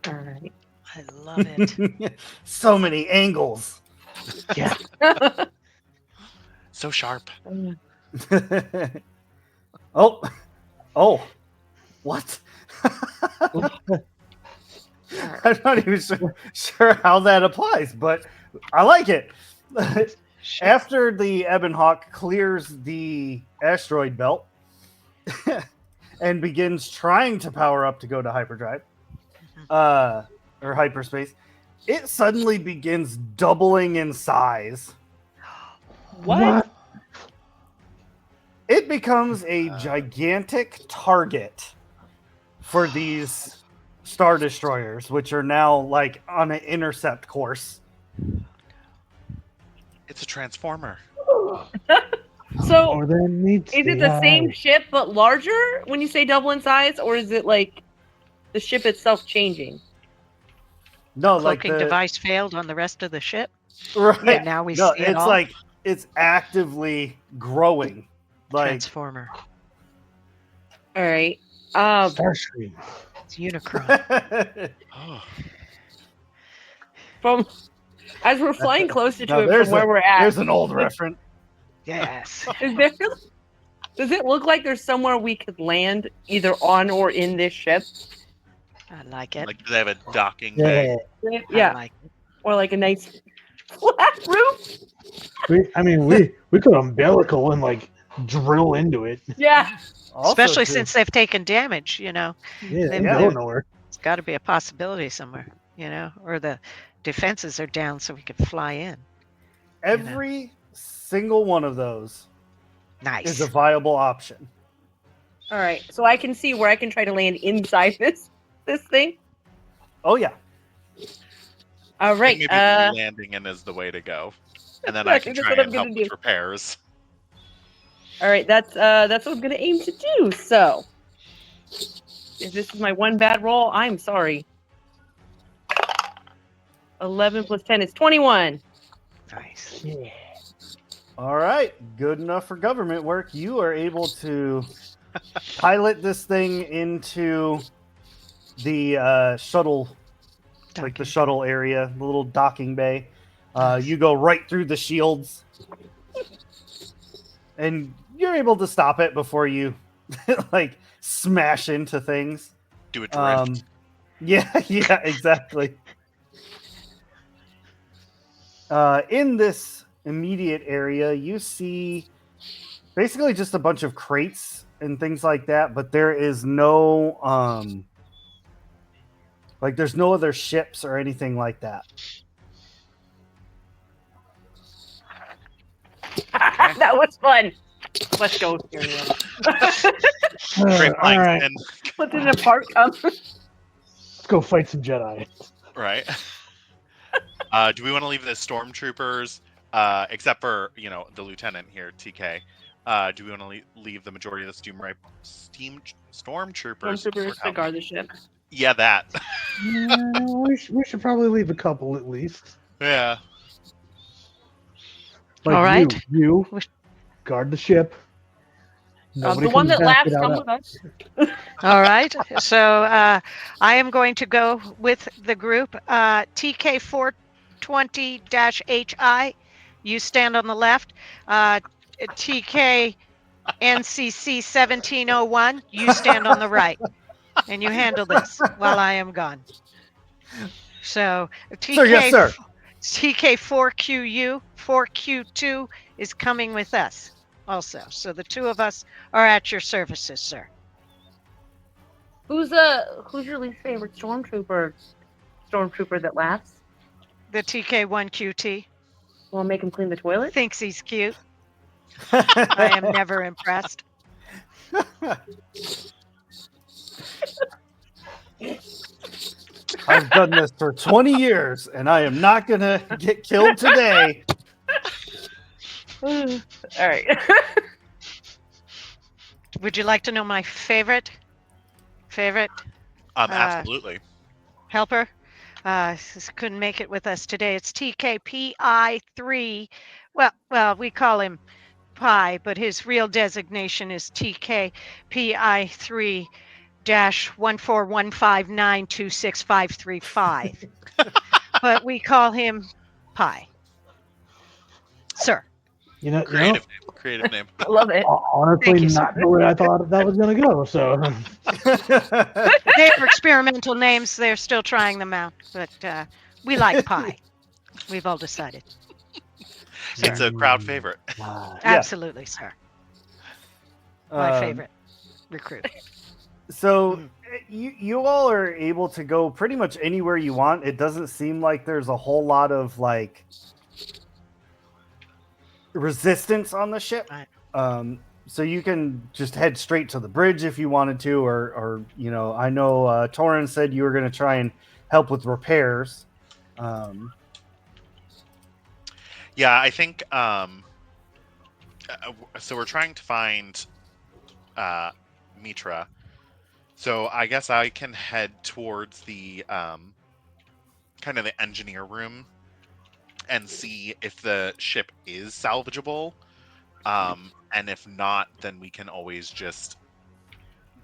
All right. I love it. So many angles. Yeah. So sharp. Oh, what? I'm not even sure how that applies, but I like it. After the Ebon Hawk clears the asteroid belt and begins trying to power up to go to hyperdrive, or hyperspace, it suddenly begins doubling in size. What? It becomes a gigantic target for these Star Destroyers, which are now like on an intercept course. It's a transformer. So Or there needs is to it the have- same ship but larger when you say double in size, or is it like the ship itself changing? No, like Cloaking the device failed on the rest of the ship. right. And now we No, see it it's all. like it's actively growing. Like Transformer. All right. Starscream. It's Unicron. Oh, From as we're flying closer to No, it there's from where a- we're at, there's an old reference. Yes. is there? Does it look like there's somewhere we could land either on or in this ship? I like it. like do they have a docking bay? Yeah. Yeah, I like it. or like a nice flat roof. We could umbilical and like drill into it. Yeah. Also, Especially too- since they've taken damage, Yeah, They've they got go it. nowhere. it's got to be a possibility somewhere, or the defenses are down so we could fly in. Every single one of those Nice. is a viable option. All right, so I can see where I can try to land inside this thing. Oh yeah. All I right. think maybe landing in is the way to go, and then I can That's try what I'm and help gonna with do. repairs. All right, that's what I'm gonna aim to do. So, if this is my one bad roll, I'm sorry. 11 plus 10 is 21. Nice. Yeah. All right, good enough for government work. You are able to pilot this thing into the shuttle, like the Okay. shuttle area, the little docking bay. You go right through the shields, and you're able to stop it before you like smash into things. Do a drift. Yeah, exactly. In this immediate area, you see basically just a bunch of crates and things like that, but there is no like there's no other ships or anything like that. That was fun. Let's go, Tyrion. Great All flying right, spin. What's in the park? let's go fight some Jedi. Right. Do we want to leave the stormtroopers, except for the lieutenant here, TK? Do we want to leave the majority of the stormtroopers? Stormtroopers to guard the ship. Yeah, that. We should probably leave a couple at least. Yeah. Like All right. you guard the ship. Nobody The one comes that back laughs without come us. with us. All right. So I am going to go with the group. TK420-HI, you stand on the left. TK NCC1701, you stand on the right. And you handle this while I am gone. So Sir, yes, sir. TK4QU, 4Q2 is coming with us also. So the two of us are at your services, sir. Who's your least favorite stormtrooper? Stormtrooper that laughs? The TK1QT Want to make him clean the toilet? thinks he's cute. I am never impressed. I've done this for 20 years, and I am not gonna get killed today. All right. Would you like to know my favorite Absolutely. helper? Couldn't make it with us today. It's TKPI3. Well, we call him Pi, but his real designation is TKPI3 -14159265535. But we call him Pi. Sir. Creative name. I love it. Honestly, Thank you, not sir. the way I thought that was gonna go. So They are experimental names. They're still trying them out. But we like Pi. We've all decided. It's a crowd favorite. Absolutely, sir. My favorite recruit. So you all are able to go pretty much anywhere you want. It doesn't seem like there's a whole lot of like resistance on the ship. Right. So you can just head straight to the bridge if you wanted to, or I know Torrin said you were going to try and help with repairs. Yeah, I think. So we're trying to find Mitra. So I guess I can head towards the kind of the engineer room and see if the ship is salvageable. And if not, then we can always just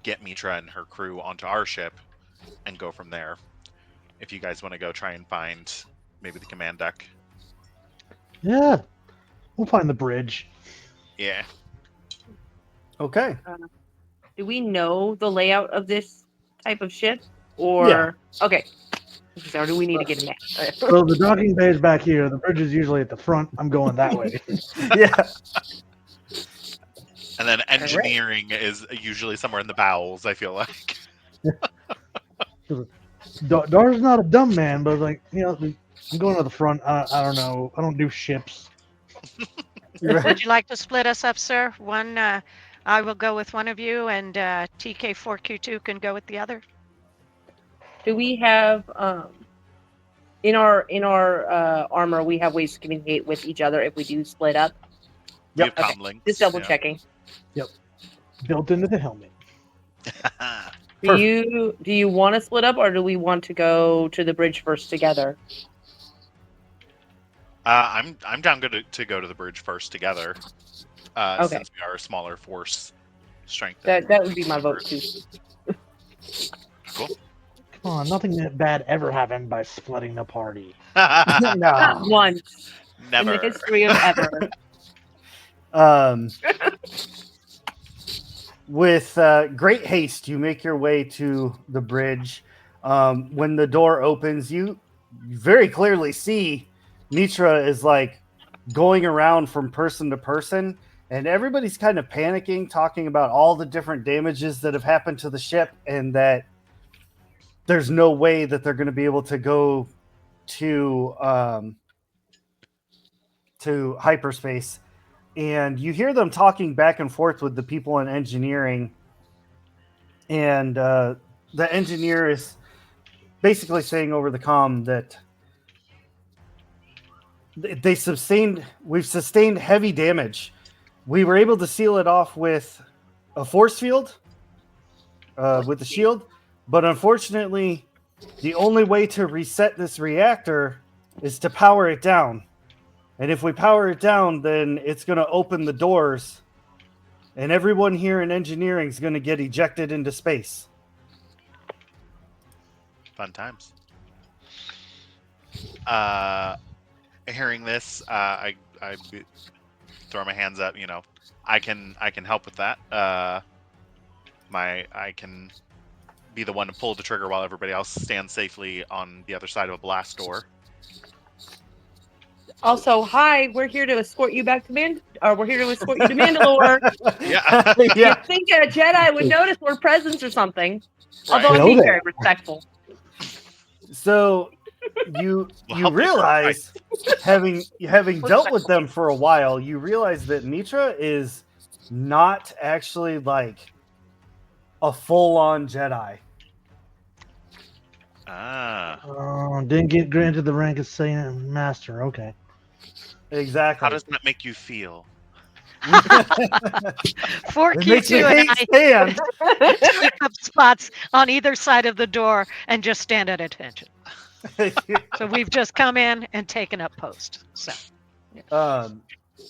get Mitra and her crew onto our ship and go from there. If you guys want to go try and find maybe the command deck. yeah, we'll find the bridge. Yeah. Okay. Do we know the layout of this type of ship? Or Yeah. Okay. Or do we need to get a map? So the docking bay is back here. The bridge is usually at the front. I'm going that way. Yeah. And then engineering is usually somewhere in the bowels, I feel like. Dar's not a dumb man, but I'm going to the front. I don't know. I don't do ships. Would you like to split us up, sir? One, I will go with one of you, and TK4Q2 can go with the other. Do we have in our armor? We have ways to communicate with each other if we do split up. We have Okay, comm links. just double yeah. checking. Built into the helmet. Do you want to split up, or do we want to go to the bridge first together? I'm down to go to the bridge first together. Okay. Since we are a smaller force strength. That would be my vote too. Cool. Come on, nothing bad ever happened by splitting the party. Not once Never. in the history of ever. With great haste, you make your way to the bridge. When the door opens, you very clearly see Mitra is like going around from person to person, and everybody's kind of panicking, talking about all the different damages that have happened to the ship, and that there's no way that they're going to be able to go to hyperspace. And you hear them talking back and forth with the people in engineering, and the engineer is basically saying over the comm that we've sustained heavy damage. We were able to seal it off with a force field, with the shield, but unfortunately, the only way to reset this reactor is to power it down. And if we power it down, then it's going to open the doors, and everyone here in engineering is going to get ejected into space. Fun times. Hearing this, I throw my hands up. I can help with that. I can be the one to pull the trigger while everybody else stands safely on the other side of a blast door. Also, hi, we're here to escort you back to we're here to escort you to Mandalore. Yeah. Yeah. You think a Jedi would notice we're presents or something? Right. Although I'm Hello being there. very respectful. So you Well, you help me realize, having dealt with them for a while, you realize that Mitra is not actually like a full-on Jedi. Ah. Oh, didn't get granted the rank of Saiyan Master. Okay. Exactly. How does that make you feel? It makes me 4Q2 and hate I Stan. take up spots on either side of the door and just stand at attention. So we've just come in and taken up post. So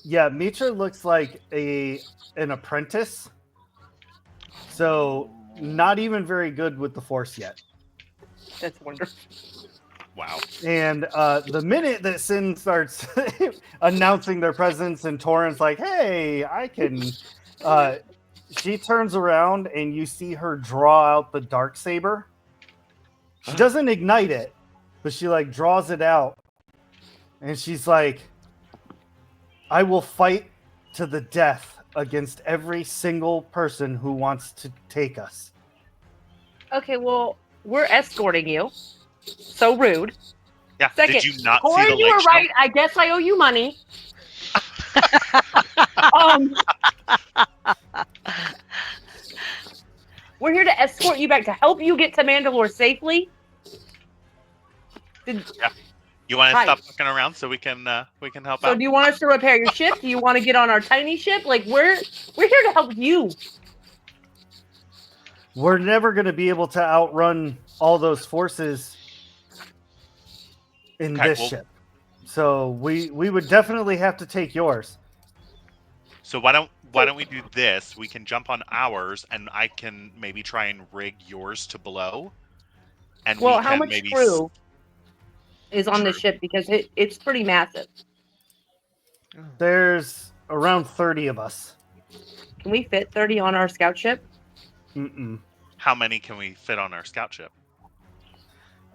Yeah, Mitra looks like an apprentice. So not even very good with the Force yet. That's wonderful. Wow. And the minute that Sin starts announcing their presence and Torrent's like, hey, I can... she turns around and you see her draw out the Darksaber. She doesn't ignite it, but she like draws it out. And she's like, I will fight to the death against every single person who wants to take us. Okay, well, we're escorting you. So rude. Yeah. Second, Did you not see Corin, the you lake were show? right. I guess I owe you money. We're here to escort you back to help you get to Mandalore safely. You want to Hi. stop fucking around so we can help So out? do you want us to repair your ship? Do you want to get on our tiny ship? Like we're here to help you. We're never going to be able to outrun all those forces in Okay, this well- ship. So we would definitely have to take yours. So why don't we do this? We can jump on ours, and I can maybe try and rig yours to below. And Well, we how can much maybe crew is on the True. ship? Because it's pretty massive. There's around 30 of us. Can we fit 30 on our scout ship? Mm-mm. How many can we fit on our scout ship?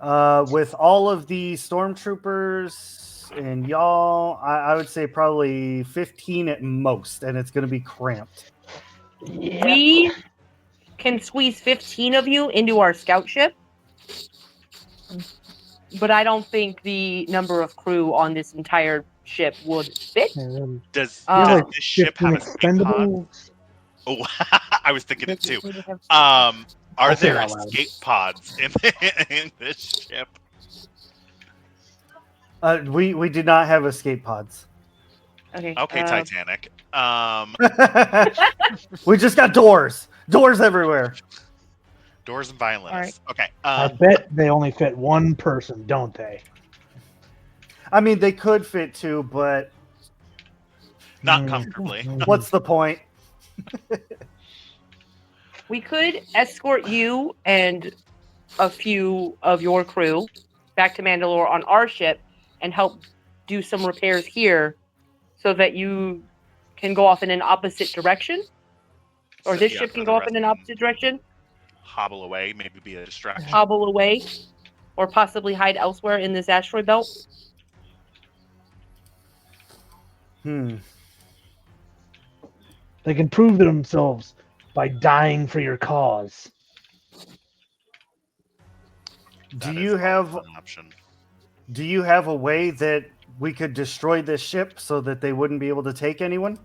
With all of the stormtroopers and y'all, I would say probably 15 at most, and it's going to be cramped. We can squeeze 15 of you into our scout ship. but I don't think the number of crew on this entire ship would fit. And then Does we have Uh, like this ship 15 have escape pods? expendables. Oh, I was thinking it too. would have- Are I'll say it there out loud. escape pods in, in this ship? We do not have escape pods. Okay. Okay, Titanic. We just got doors. Doors everywhere. Doors and violinists. All Okay. I bet they only fit one person, don't they? I mean, they could fit two, but Not Mm. comfortably. what's the point? We could escort you and a few of your crew back to Mandalore on our ship and help do some repairs here so that you can go off in an opposite direction. Or So, this yeah, ship so can the go off rest in an can opposite direction, Hobble away, maybe be a distraction. hobble away, or possibly hide elsewhere in this asteroid belt. Hmm. They can prove themselves by dying for your cause. Do That is you also have an option? Do you have a way that we could destroy this ship so that they wouldn't be able to take anyone?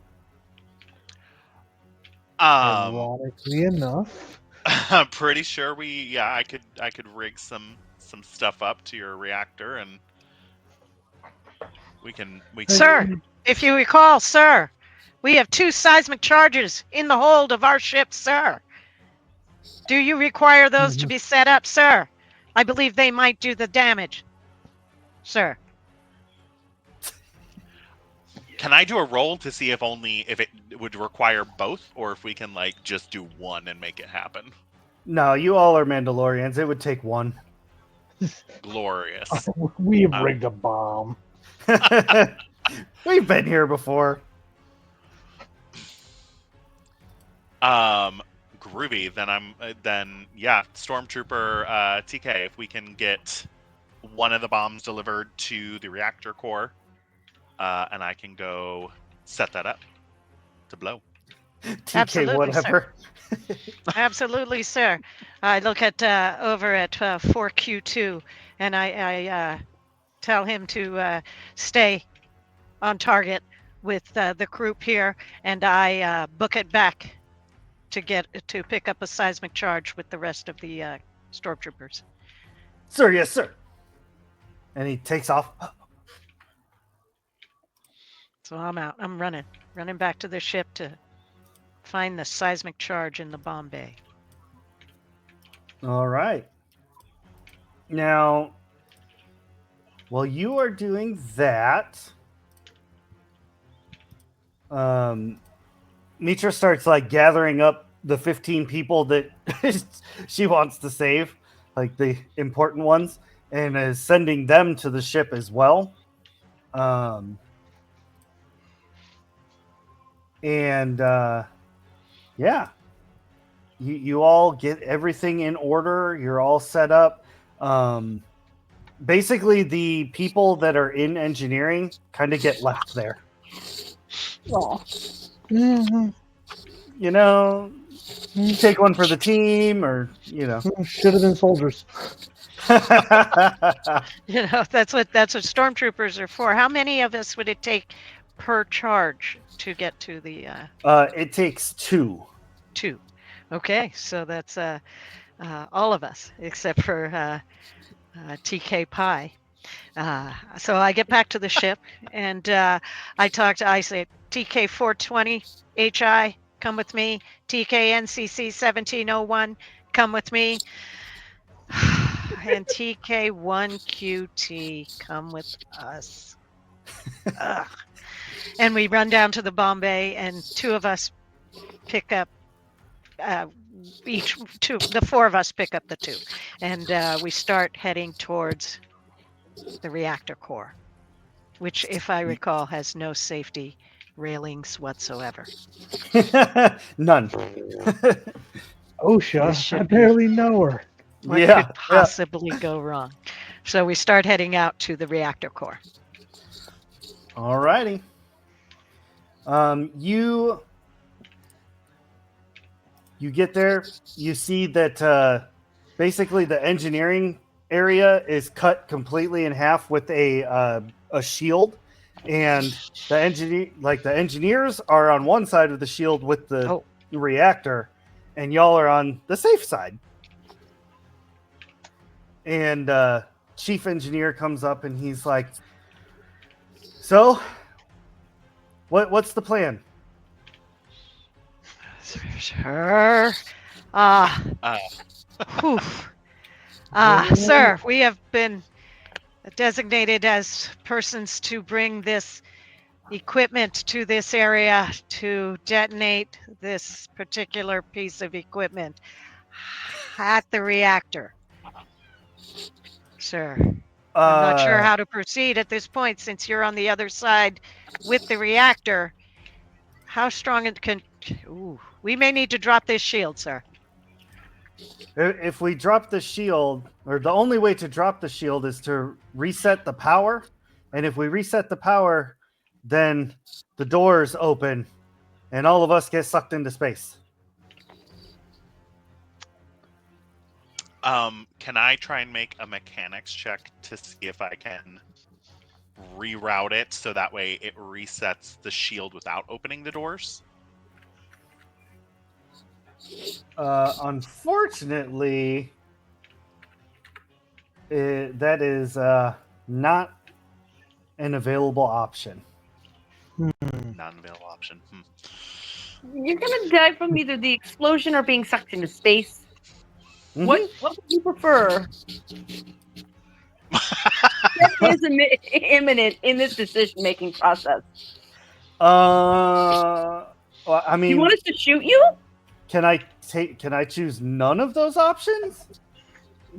Ironically enough. I'm pretty sure I could rig some stuff up to your reactor and we can Sir, if you recall, sir, we have 2 seismic charges in the hold of our ship, sir. Do you require those to be set up, sir? I believe they might do the damage, sir. Can I do a roll to see if it would require both or if we can like just do one and make it happen? No, you all are Mandalorians. It would take one. Glorious. We've rigged a bomb. We've been here before. Groovy. Then Stormtrooper TK. If we can get one of the bombs delivered to the reactor core, and I can go set that up to blow. TK, Absolutely, whatever. Absolutely, sir. I look at over at 4Q2, and I tell him to stay on target with the group here, and I book it back to pick up a seismic charge with the rest of the stormtroopers. Sir, yes, sir. And he takes off. So I'm out. I'm running back to the ship to find the seismic charge in the bomb bay. All right. Now, while you are doing that, Mitra starts like gathering up the 15 people that she wants to save, like the important ones, and is sending them to the ship as well. Yeah, you all get everything in order. You're all set up. Basically, the people that are in engineering kind of get left there. Aw. Mhm. You know, take one for the team, or Should have been soldiers. You know, that's what stormtroopers are for. How many of us would it take per charge to get to the It takes 2. 2? Okay, so that's all of us except for TK Pie. So I get back to the ship and I say TK 420 HI, come with me. TK NCC 1701, come with me. And TK 1QT, come with us. Ugh. And we run down to the bomb bay, and 2 of us pick up the 4 of us pick up the 2, and we start heading towards the reactor core, which, if I recall, has no safety railings whatsoever. None. OSHA, This should I be- barely know her. What Yeah, could possibly go wrong? So we start heading out to the reactor core. All righty. You get there. You see that basically the engineering area is cut completely in half with a shield, and the engineers are on one side of the shield with the reactor, and y'all are on the safe side. And chief engineer comes up and he's like, "So, what's the plan?" Sure. Whew. Sir, we have been designated as persons to bring this equipment to this area to detonate this particular piece of equipment at the reactor. Sir, I'm not sure how to proceed at this point since you're on the other side with the reactor. How strong it can... Ooh, we may need to drop this shield, sir. If we drop the shield, or the only way to drop the shield is to reset the power, and if we reset the power, then the doors open, and all of us get sucked into space. Can I try and make a mechanics check to see if I can reroute it so that way it resets the shield without opening the doors? Unfortunately, that is not an available option. Non-available option. You're gonna die from either the explosion or being sucked into space. Mhm. What would you prefer? That is imminent in this decision-making process. Well, I mean, You want us to shoot you? Can I choose none of those options?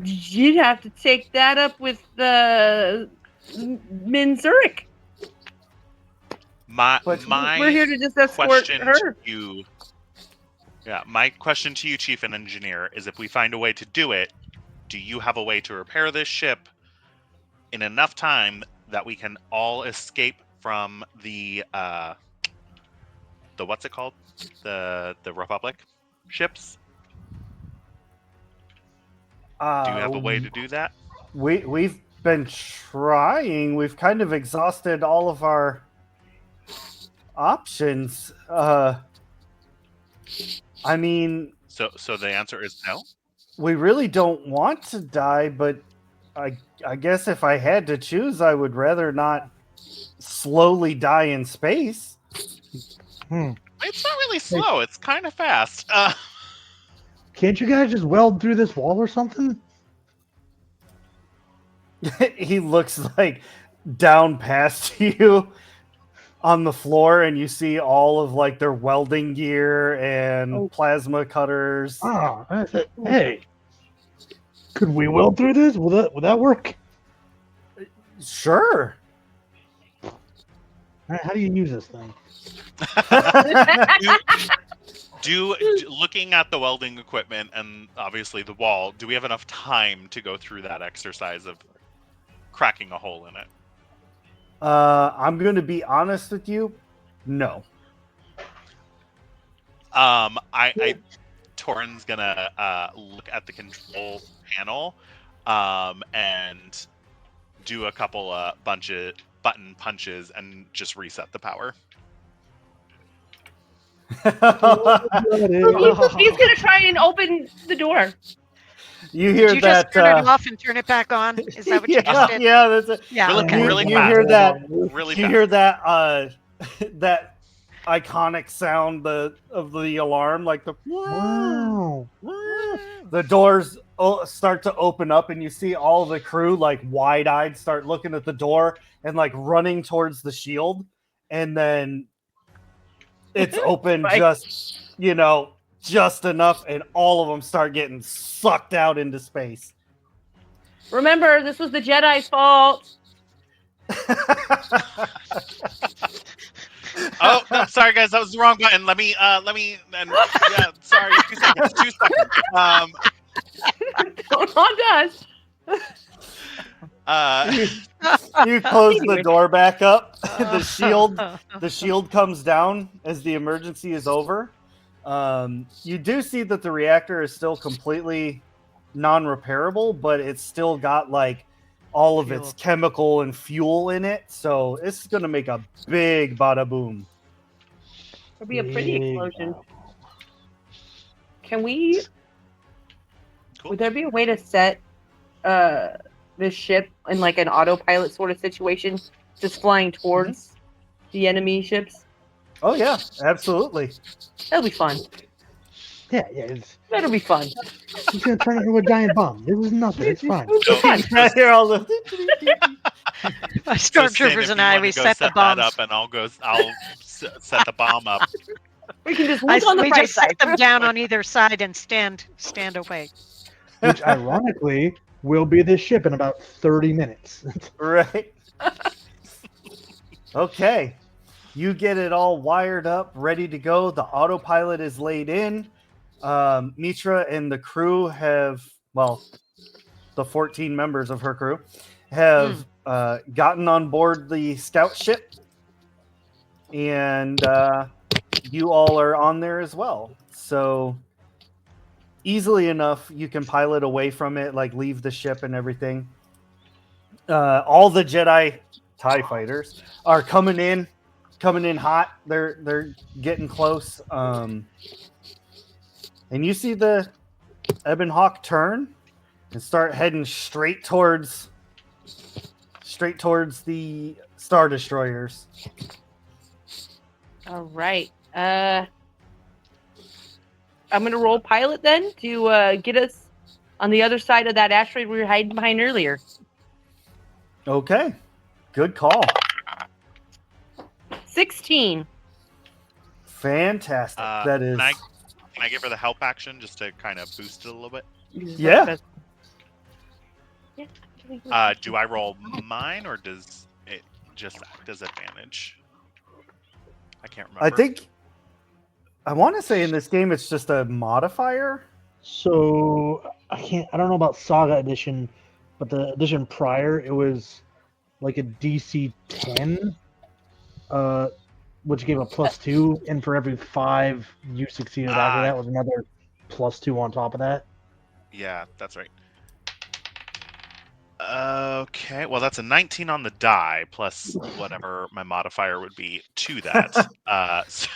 You'd have to take that up with the Min Zurich. We're here to just escort question her. to you. Yeah, my question to you, Chief and Engineer, is if we find a way to do it, do you have a way to repair this ship in enough time that we can all escape from the what's it called? The Republic ships? Do you have a way to do that? We've been trying. We've kind of exhausted all of our options. I mean, so the answer is no. We really don't want to die, but I guess if I had to choose, I would rather not slowly die in space. It's not really slow. It's kind of fast. Can't you guys just weld through this wall or something? He looks like down past you on the floor, and you see all of like their welding gear and plasma cutters. Hey, could we weld through this? Would that work? Sure. How do you use this thing? Looking at the welding equipment and obviously the wall, do we have enough time to go through that exercise of cracking a hole in it? I'm going to be honest with you. No. Torin's gonna look at the control panel, and do a couple bunch of button punches and just reset the power. He's gonna try and open the door. You hear did you that? Just turn it off and turn it back on? Is that what you just did? Yeah, that's it. Yeah. Really you fast. hear that? Really you fast. hear that? That iconic sound of the alarm, like the Wow. the doors start to open up, and you see all the crew like wide-eyed start looking at the door and like running towards the shield, and then it's open just enough, and all of them start getting sucked out into space. Remember, this was the Jedi's fault. Oh, no, sorry guys, that was the wrong button. Let me, sorry, 2 seconds. Don't haunt us. You close the door back up. The shield comes down as the emergency is over. You do see that the reactor is still completely non-repairable, but it's still got like all of its Fuel. chemical and fuel in it. So it's gonna make a big bada boom. It'll be a pretty Big explosion. wow. Can we? Cool. Would there be a way to set this ship in like an autopilot sort of situation, just flying towards the enemy ships? Oh yeah, absolutely. That'll be fun. Yeah, it's That'll be fun. gonna turn into a giant bomb. This is nothing. It's fine. It'll be fun. Hear all the My So, Sin, stormtroopers if and you I, wanna we go set the that bombs. up, and I'll set the bomb up. We can just look on the We bright just set side. them down on either side and stand away. Which ironically will be this ship in about 30 minutes. right. Okay. You get it all wired up, ready to go. The autopilot is laid in. Mitra and the crew have, well, the 14 members of her crew have gotten on board the scout ship. And you all are on there as well. So easily enough, you can pilot away from it, like leave the ship and everything. All the Jedi TIE fighters are coming in hot. They're getting close. And you see the Ebon Hawk turn and start heading straight towards the Star Destroyers. All right. I'm gonna roll pilot then to get us on the other side of that asteroid we were hiding behind earlier. Okay. Good call. 16. Fantastic. That is. Can I give her the help action just to kind of boost it a little bit? Yeah. Yeah. Do I roll mine, or does it just act as advantage? I can't remember. I want to say in this game it's just a modifier. So I don't know about Saga Edition, but the edition prior it was like a DC 10, which gave a +2, and for every 5 you succeeded after that was another +2 on top of that. Yeah, that's right. Okay, well that's a 19 on the die plus whatever my modifier would be to that.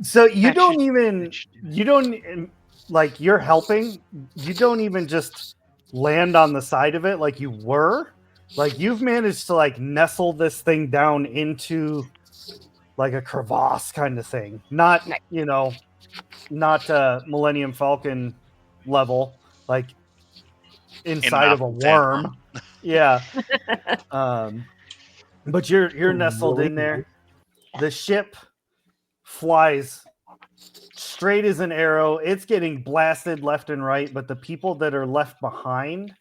So you don't like you're helping. You don't even just land on the side of it like you were. Like you've managed to like nestle this thing down into like a crevasse kind of thing. Not not Millennium Falcon level, like inside of a worm. Yeah. But you're nestled in there. The ship flies straight as an arrow. It's getting blasted left and right, but the people that are left behind,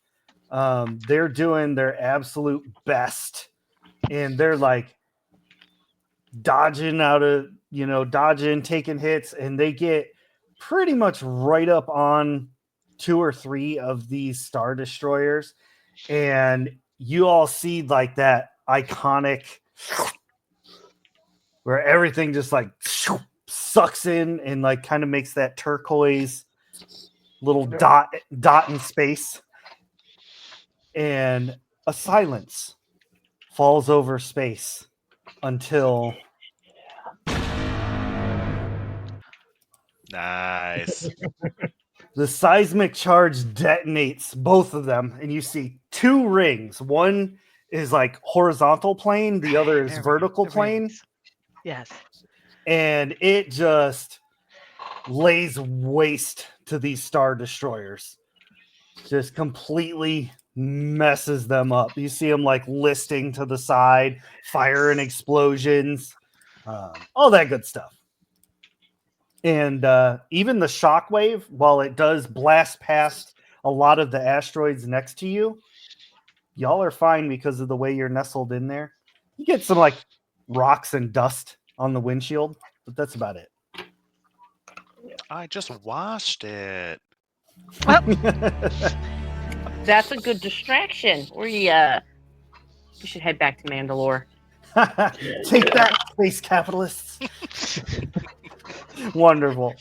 they're doing their absolute best, and they're like dodging, taking hits, and they get pretty much right up on 2 or 3 of these Star Destroyers, and you all see like that iconic where everything just like sucks in and like kind of makes that turquoise little dot in space, and a silence falls over space until Nice. the seismic charge detonates both of them, and you see 2 rings. One is like horizontal plane, the other is vertical plane. Rings. Yes. And it just lays waste to these Star Destroyers. Just completely messes them up. You see them like listing to the side, fire and explosions, all that good stuff. And even the shockwave, while it does blast past a lot of the asteroids next to you, y'all are fine because of the way you're nestled in there. You get some like rocks and dust on the windshield, but that's about it. I just washed it. That's a good distraction. We should head back to Mandalore. Take that, space capitalists. Wonderful.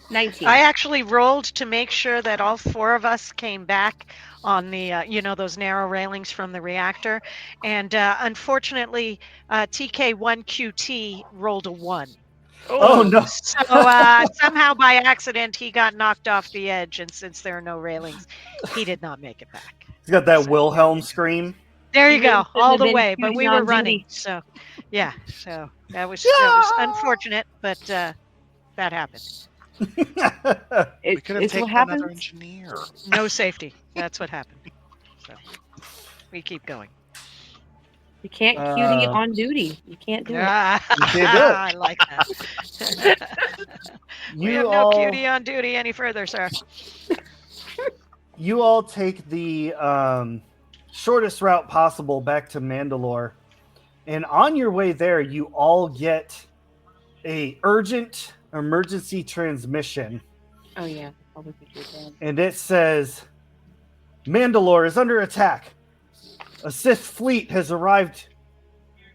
19. I actually rolled to make sure that all 4 of us came back on the, those narrow railings from the reactor. And unfortunately, TK1QT rolled a 1. Oh no! So somehow by accident, he got knocked off the edge. And since there are no railings, he did not make it back. He's got that So, Wilhelm scream. There He you really go, shouldn't all have the been way. But shooting we on were running. duty. So, yeah. So that was unfortunate, but that happened. We could have It's what taken another happens. engineer. No safety. That's what happened. So we keep going. You can't cutie on duty. You can't do it. You can't do it. I like that. We have no cutie on duty any further, sir. You all take the shortest route possible back to Mandalore, and on your way there, you all get a urgent emergency transmission, Oh yeah. Probably think you're dead. and it says, "Mandalore is under attack. A Sith fleet has arrived.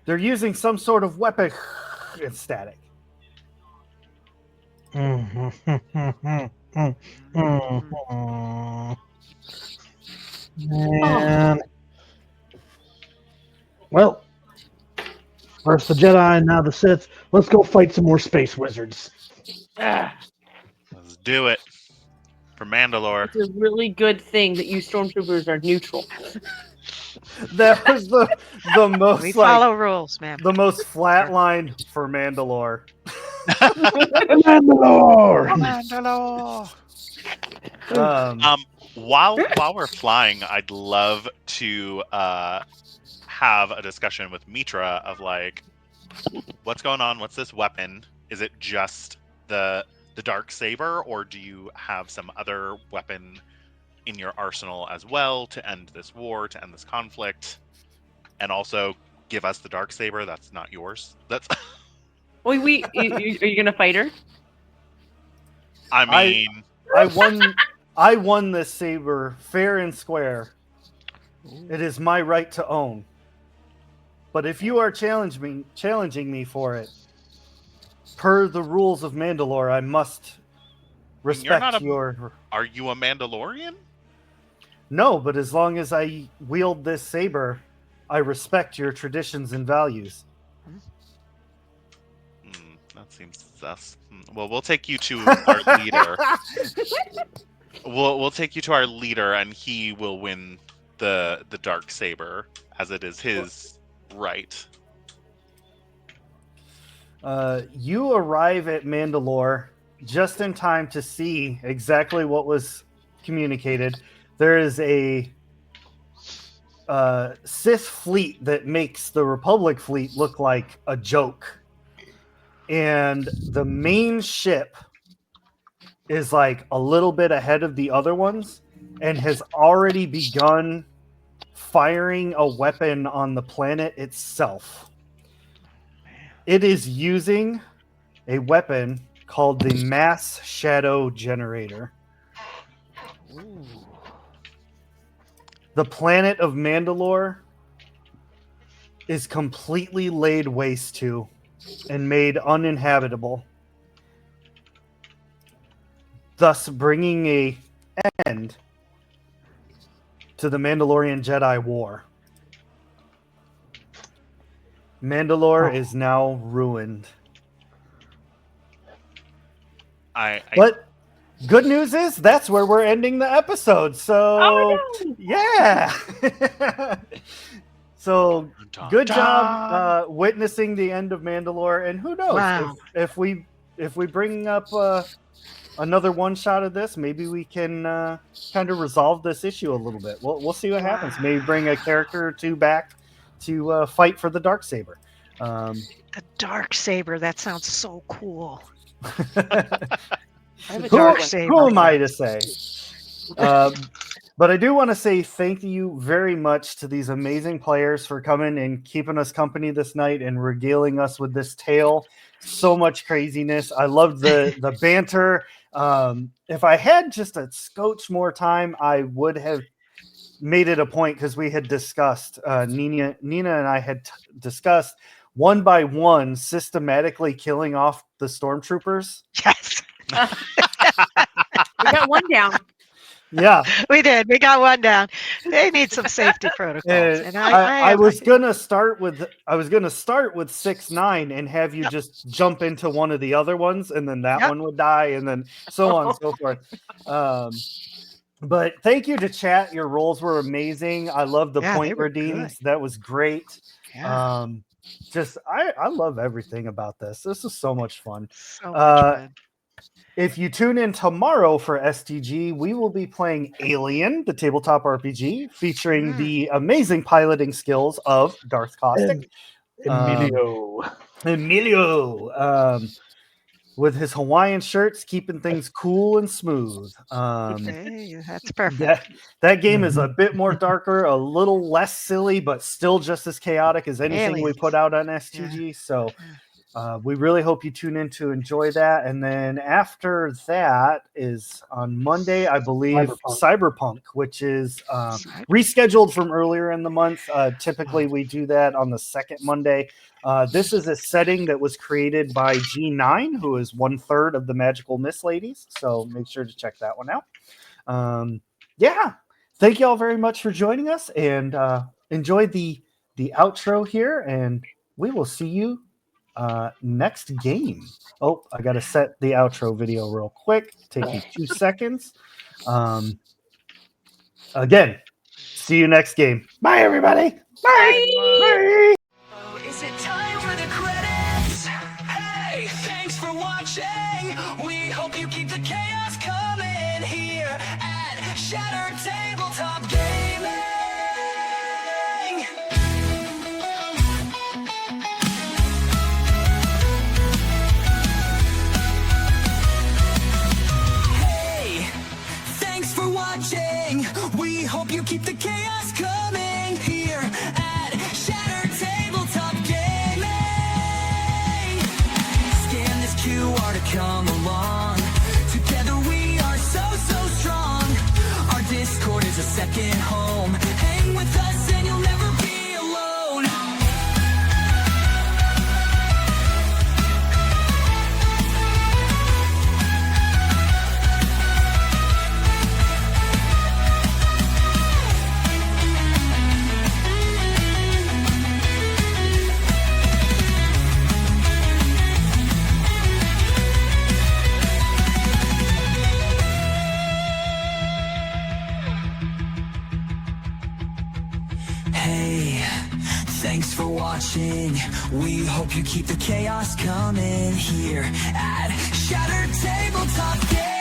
They're using some sort of weapon." It's static. Man. Well, first the Jedi, now the Sith. Let's go fight some more space wizards. Ah, Let's do it for Mandalore. it's a really good thing that you stormtroopers are neutral. That was the most We like follow rules, ma'am. the most flat line for Mandalore. Mandalore! Mandalore. Um, While we're flying, I'd love to have a discussion with Mitra of like, what's going on? What's this weapon? Is it just the dark saber, or do you have some other weapon in your arsenal as well to end this war, to end this conflict, and also give us the dark saber that's not yours? That's. Are you gonna fight her? I mean, I won this saber fair and square. It is my right to own. But if you are challenging me for it, per the rules of Mandalore, I must respect your. are you a Mandalorian? No, but as long as I wield this saber, I respect your traditions and values. That seems sus. Well, we'll take you to our leader. We'll take you to our leader, and he will win the dark saber, as it is his right. You arrive at Mandalore just in time to see exactly what was communicated. There is a Sith fleet that makes the Republic fleet look like a joke. And the main ship is like a little bit ahead of the other ones and has already begun firing a weapon on the planet itself. It is using a weapon called the Mass Shadow Generator. Ooh. The planet of Mandalore is completely laid waste to and made uninhabitable, thus bringing an end to the Mandalorian Jedi War. Mandalore is now ruined. But good news is that's where we're ending the episode. So yeah. So good job witnessing the end of Mandalore, and who knows, Wow. if we bring up another one shot of this, maybe we can kind of resolve this issue a little bit. We'll see what happens. Maybe bring a character or two back to fight for the Darksaber. The dark saber. That sounds so cool. I have a who, dark saber. who am I to say? But I do want to say thank you very much to these amazing players for coming and keeping us company this night and regaling us with this tale. So much craziness. I loved the banter. If I had just a scotch more time, I would have made it a point, because we had discussed, Nina and I had discussed one by one systematically killing off the stormtroopers. Yes. We got one down. Yeah. We did. We got one down. They need some safety protocols, and I was gonna start with 6-9 and have you just jump into one of the other ones, and then that Yep. one would die, and then so on and so forth. But thank you to chat. Your rolls were amazing. I love the Yeah, they point were redeems. good. That was great. Yeah, Just I love everything about this. This is so much fun. so much fun. If you tune in tomorrow for STG, we will be playing Alien, the tabletop RPG, featuring the amazing piloting skills of Darth Caustic. Emilio. Emilio, with his Hawaiian shirts, keeping things cool and smooth. Hey, that's perfect. That game is a bit more darker, a little less silly, but still just as chaotic as anything we Aliens. put out on STG. So we really hope you tune in to enjoy that. And then after that is on Monday, I believe, Cyberpunk, which is rescheduled from earlier in the month. Typically, we do that on the second Monday. This is a setting that was created by G9, who is 1/3 of the Magical Miss Ladies. So make sure to check that one out. Yeah. Thank you all very much for joining us, and enjoy the outro here, and we will see you next game. Oh, I got to set the outro video real quick. Take me 2 seconds. Again, see you next game. Bye, everybody. Bye. Bye. Is it time for the credits? Hey, thanks for watching. We hope you keep the chaos coming here at Shattered Tabletop Gaming. Hey, thanks for watching. We hope you keep the chaos coming here at Shattered Tabletop Gaming. Scan this QR to come along. Together we are so strong. Our Discord is a second home. Hang with us and you'll never be alone. Hey, thanks for watching. We hope you keep the chaos coming here at Shattered Tabletop Gaming.